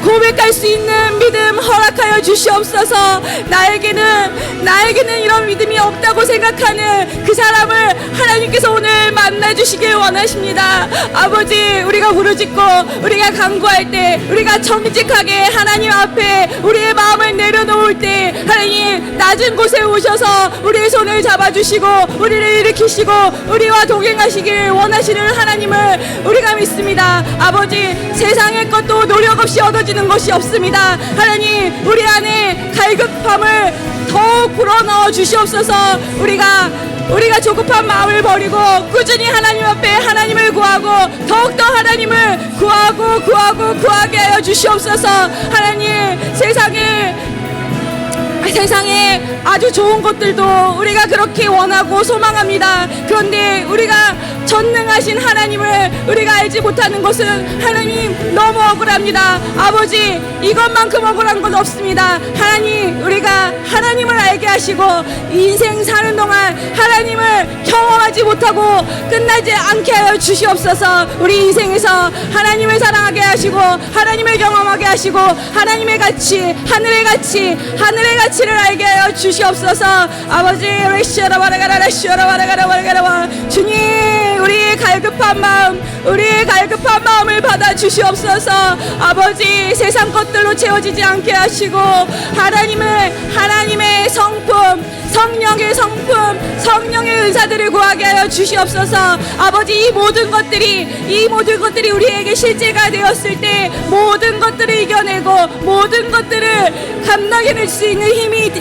고백할 수 있는 믿음 허락하여 주시옵소서. 나에게는 이런 믿음이 없다고 생각하는 그 사람을 하나님께서 오늘 만나주시길 원하십니다. 아버지, 우리가 부르짖고 우리가 간구할 때, 우리가 정직하게 하나님 앞에 우리의 마음을 내려놓을 때 하나님, 낮은 곳에 오셔서 우리의 손을 잡아주시고 우리를 일으키시고 우리와 동행하시길 원하시는 하나님을 우리가 믿습니다. 아버지, 세상의 것도 노력 없이 얻어지는 것이 없습니다. 하나님, 우리 안에 갈급함을 더욱 불어넣어 주시옵소서. 우리가 조급한 마음을 버리고 꾸준히 하나님 앞에 하나님을 구하고 더욱더 하나님을 구하게 하여 주시옵소서. 하나님, 세상에 아주 좋은 것들도 우리가 그렇게 원하고 소망합니다. 그런데 우리가 전능하신 하나님을 우리가 알지 못하는 것은 하나님 너무 억울합니다. 아버지, 이것만큼 억울한 건 없습니다. 하나님, 우리가 하나님을 알게 하시고 인생 사는 동안 하나님을 경험하지 못하고 끝나지 않게 하여 주시옵소서. 우리 인생에서 하나님을 사랑하게 하시고 하나님을 경험하게 하시고 하나님의 가치, 하늘의 가치를 알게 하여 주시옵소서. 아버지, 주님, 우리의 갈급한 마음을 받아 주시옵소서. 아버지, 세상 것들로 채워지지 않게 하시고 하나님의 성품, 성령의 성품, 성령의 은사들을 구하게 하여 주시옵소서. 아버지, 이 모든 것들이 우리에게 실제가 되었을 때 모든 것들을 이겨내고 모든 것들을 감당해낼 수 있는 힘이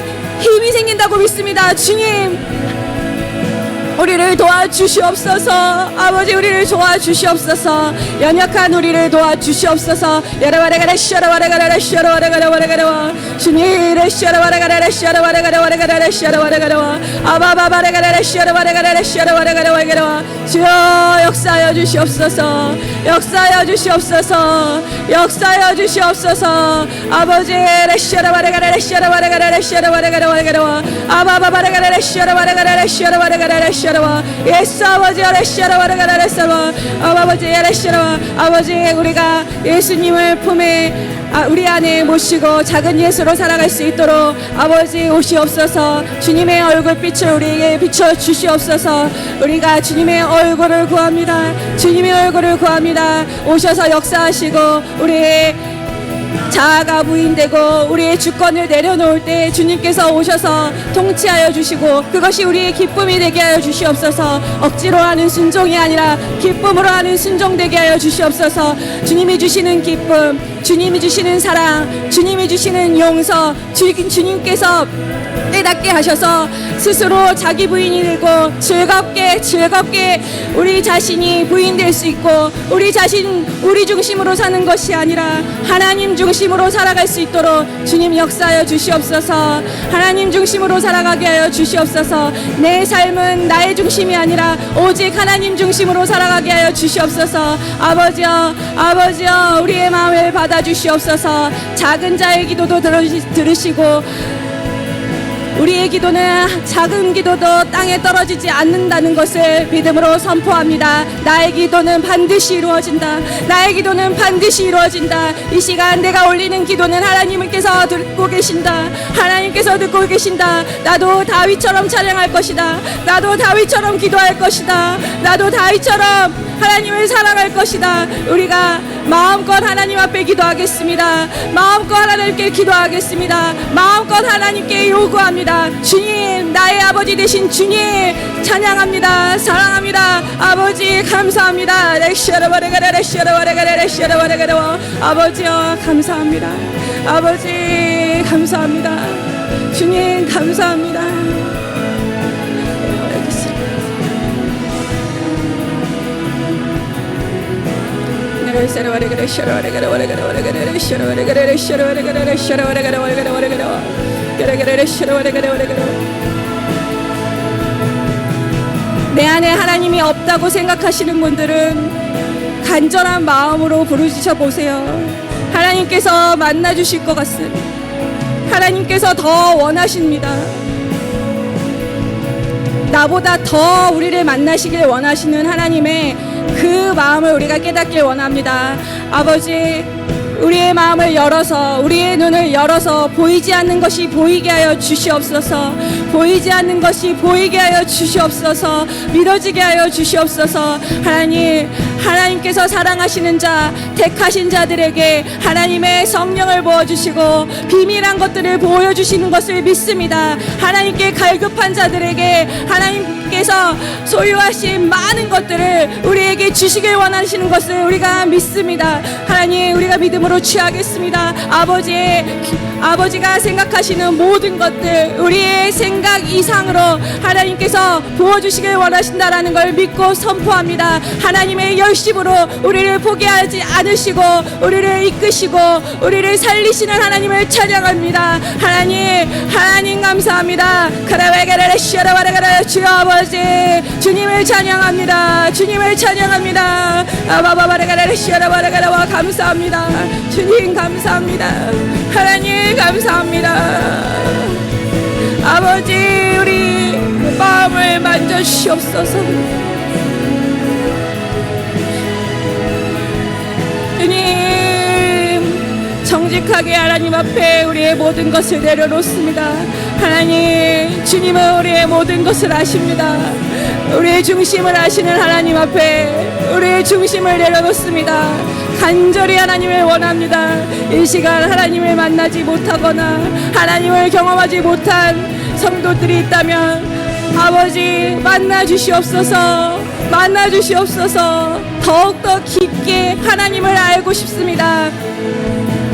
생긴다고 믿습니다. 주님, 우리를 도와주시옵소서. 아버지, 우리를 도와주시옵소서. 연약한 우리를 도와주시옵소서. 여러와라가라 셔라와라가라 셔라와라가라 주님 셔라와라가라 셔라와라가라 셔라와라가라 아바바바라가라 셔라와라가라 셔라와라가라 주여 역사하여 주시옵소서. 역사하여 주시옵소서. 역사하여 주시옵소서. 아버지 셔라와라가라 셔라와라가라 셔라와라가라 아바바바라가라 셔라와라가라 셔라와라가라 예수 아버지 아버지 우리가 예수님을 품에 우리 안에 모시고 작은 예수로 살아갈 수 있도록 아버지 오시옵소서. 주님의 얼굴빛을 우리에게 비춰 주시옵소서. 우리가 주님의 얼굴을 구합니다. 주님의 얼굴을 구합니다. 오셔서 역사하시고 우리의 자아가 부인되고 우리의 주권을 내려놓을 때 주님께서 오셔서 통치하여 주시고 그것이 우리의 기쁨이 되게 하여 주시옵소서. 억지로 하는 순종이 아니라 기쁨으로 하는 순종 되게 하여 주시옵소서. 주님이 주시는 기쁨, 주님이 주시는 사랑, 주님이 주시는 용서, 주님께서 깨닫게 하셔서 스스로 자기 부인이 되고 즐겁게 우리 자신이 부인될 수 있고 우리 중심으로 사는 것이 아니라 하나님 중심으로 살아갈 수 있도록 주님 역사하여 주시옵소서. 하나님 중심으로 살아가게 하여 주시옵소서. 내 삶은 나의 중심이 아니라 오직 하나님 중심으로 살아가게 하여 주시옵소서. 아버지여 우리의 마음을 받아주시옵소서. 작은 자의 기도도 들으시고 우리의 기도는 작은 기도도 땅에 떨어지지 않는다는 것을 믿음으로 선포합니다. 나의 기도는 반드시 이루어진다. 나의 기도는 반드시 이루어진다. 이 시간 내가 올리는 기도는 하나님께서 듣고 계신다. 하나님께서 듣고 계신다. 나도 다윗처럼 찬양할 것이다. 나도 다윗처럼 기도할 것이다. 나도 다윗처럼 하나님을 사랑할 것이다. 우리가 마음껏 하나님 앞에 기도하겠습니다. 마음껏 하나님께 기도하겠습니다. 마음껏 하나님께 요구합니다. 주님, 나의 아버지 되신 주님 찬양합니다. 사랑합니다. 아버지 감사합니다. 아버지여 감사합니다. 아버지 감사합니다. 주님 감사합니다. 내 안에 하나님이 없다고 생각하시는 분들은 간절한 마음으로 부르짖어 보세요. 하나님께서 만나 주실 것 같습니다. 하나님께서 더 원하십니다. 나보다 더 우리를 만나시길 원하시는 하나님의 그 마음을 우리가 깨닫길 원합니다. 아버지, 우리의 마음을 열어서 우리의 눈을 열어서 보이지 않는 것이 보이게 하여 주시옵소서. 보이지 않는 것이 보이게 하여 주시옵소서. 믿어지게 하여 주시옵소서. 하나님께서 사랑하시는 자, 택하신 자들에게 하나님의 성령을 부어주시고 비밀한 것들을 보여주시는 것을 믿습니다. 하나님께 갈급한 자들에게 하나님께서 소유하신 많은 것들을 우리에게 주시길 원하시는 것을 우리가 믿습니다. 하나님, 우리가 믿음으로 취하겠습니다. 아버지가 생각하시는 모든 것들, 우리의 생각 이상으로 하나님께서 부어주시길 원하신다라는 걸 믿고 선포합니다. 하나님의 열심으로 우리를 포기하지 않으시고 우리를 이끄시고 우리를 살리시는 하나님을 찬양합니다. 하나님 감사합니다. 주여 아버지, 주님을 찬양합니다. 주님을 찬양합니다. 감사합니다. 주님 감사합니다. 하나님 감사합니다. 아버지, 우리 마음을 만져주시옵소서. 주님, 정직하게 하나님 앞에 우리의 모든 것을 내려놓습니다. 하나님, 주님은 우리의 모든 것을 아십니다. 우리의 중심을 아시는 하나님 앞에 우리의 중심을 내려놓습니다. 간절히 하나님을 원합니다. 이 시간 하나님을 만나지 못하거나 하나님을 경험하지 못한 성도들이 있다면 아버지 만나 주시옵소서. 만나 주시옵소서. 더욱더 깊게 하나님을 알고 싶습니다.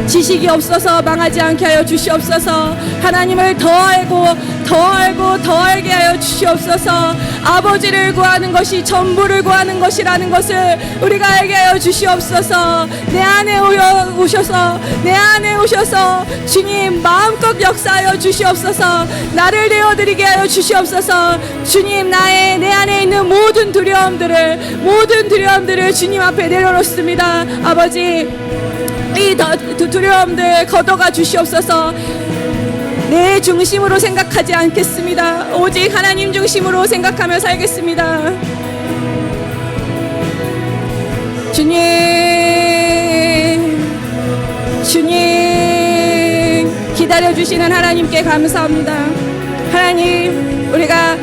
지식이 없어서 망하지 않게 하여 주시옵소서. 하나님을 더 알고 더 알고 더 알게 하여 주시옵소서. 아버지를 구하는 것이 전부를 구하는 것이라는 것을 우리가 알게 하여 주시옵소서. 내 안에 오셔서 내 안에 오셔서 주님 마음껏 역사하여 주시옵소서. 나를 내어드리게 하여 주시옵소서. 주님 내 안에 있는 모든 두려움들을 주님 앞에 내려놓습니다. 아버지 이 두려움들 걷어가 주시옵소서. 내 중심으로 생각하지 않겠습니다. 오직 하나님 중심으로 생각하며 살겠습니다. 주님 기다려주시는 하나님께 감사합니다. 하나님 우리가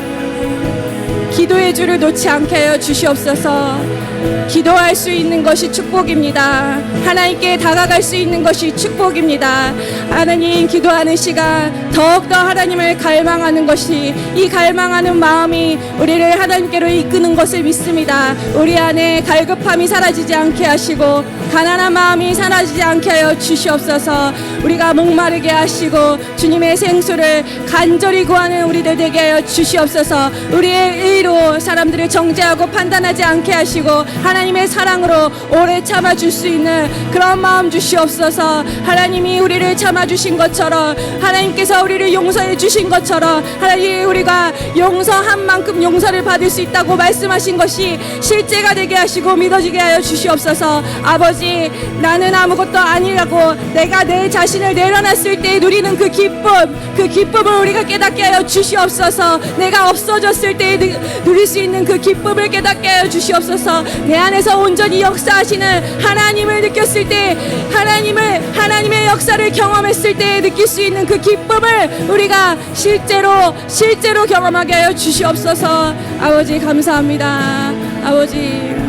기도의 줄을 놓지 않게 하여 주시옵소서. 기도할 수 있는 것이 축복입니다. 하나님께 다가갈 수 있는 것이 축복입니다. 하나님 기도하는 시간 더욱더 하나님을 갈망하는 것이, 이 갈망하는 마음이 우리를 하나님께로 이끄는 것을 믿습니다. 우리 안에 갈급함이 사라지지 않게 하시고 가난한 마음이 사라지지 않게 하여 주시옵소서. 우리가 목마르게 하시고 주님의 생수를 간절히 구하는 우리들 되게 하여 주시옵소서. 우리의 의로 사람들을 정죄하고 판단하지 않게 하시고 하나님의 사랑으로 오래 참아줄 수 있는 그런 마음 주시옵소서. 하나님이 우리를 참아주신 것처럼, 하나님께서 우리를 용서해 주신 것처럼, 하나님 우리가 용서한 만큼 용서를 받을 수 있다고 말씀하신 것이 실제가 되게 하시고 믿어지게 하여 주시옵소서. 아버지 나는 아무것도 아니라고 내가 내 자신을 내려놨을 때 누리는 그 기쁨을 우리가 깨닫게 하여 주시옵소서. 내가 없어졌을 때 누릴 수 있는 그 기쁨을 깨닫게 하여 주시옵소서. 내 안에서 온전히 역사하시는 하나님을 느꼈을 때, 하나님의 역사를 경험했을 때 느낄 수 있는 그 기쁨을 우리가 실제로 경험하게 하여 주시옵소서. 아버지 감사합니다. 아버지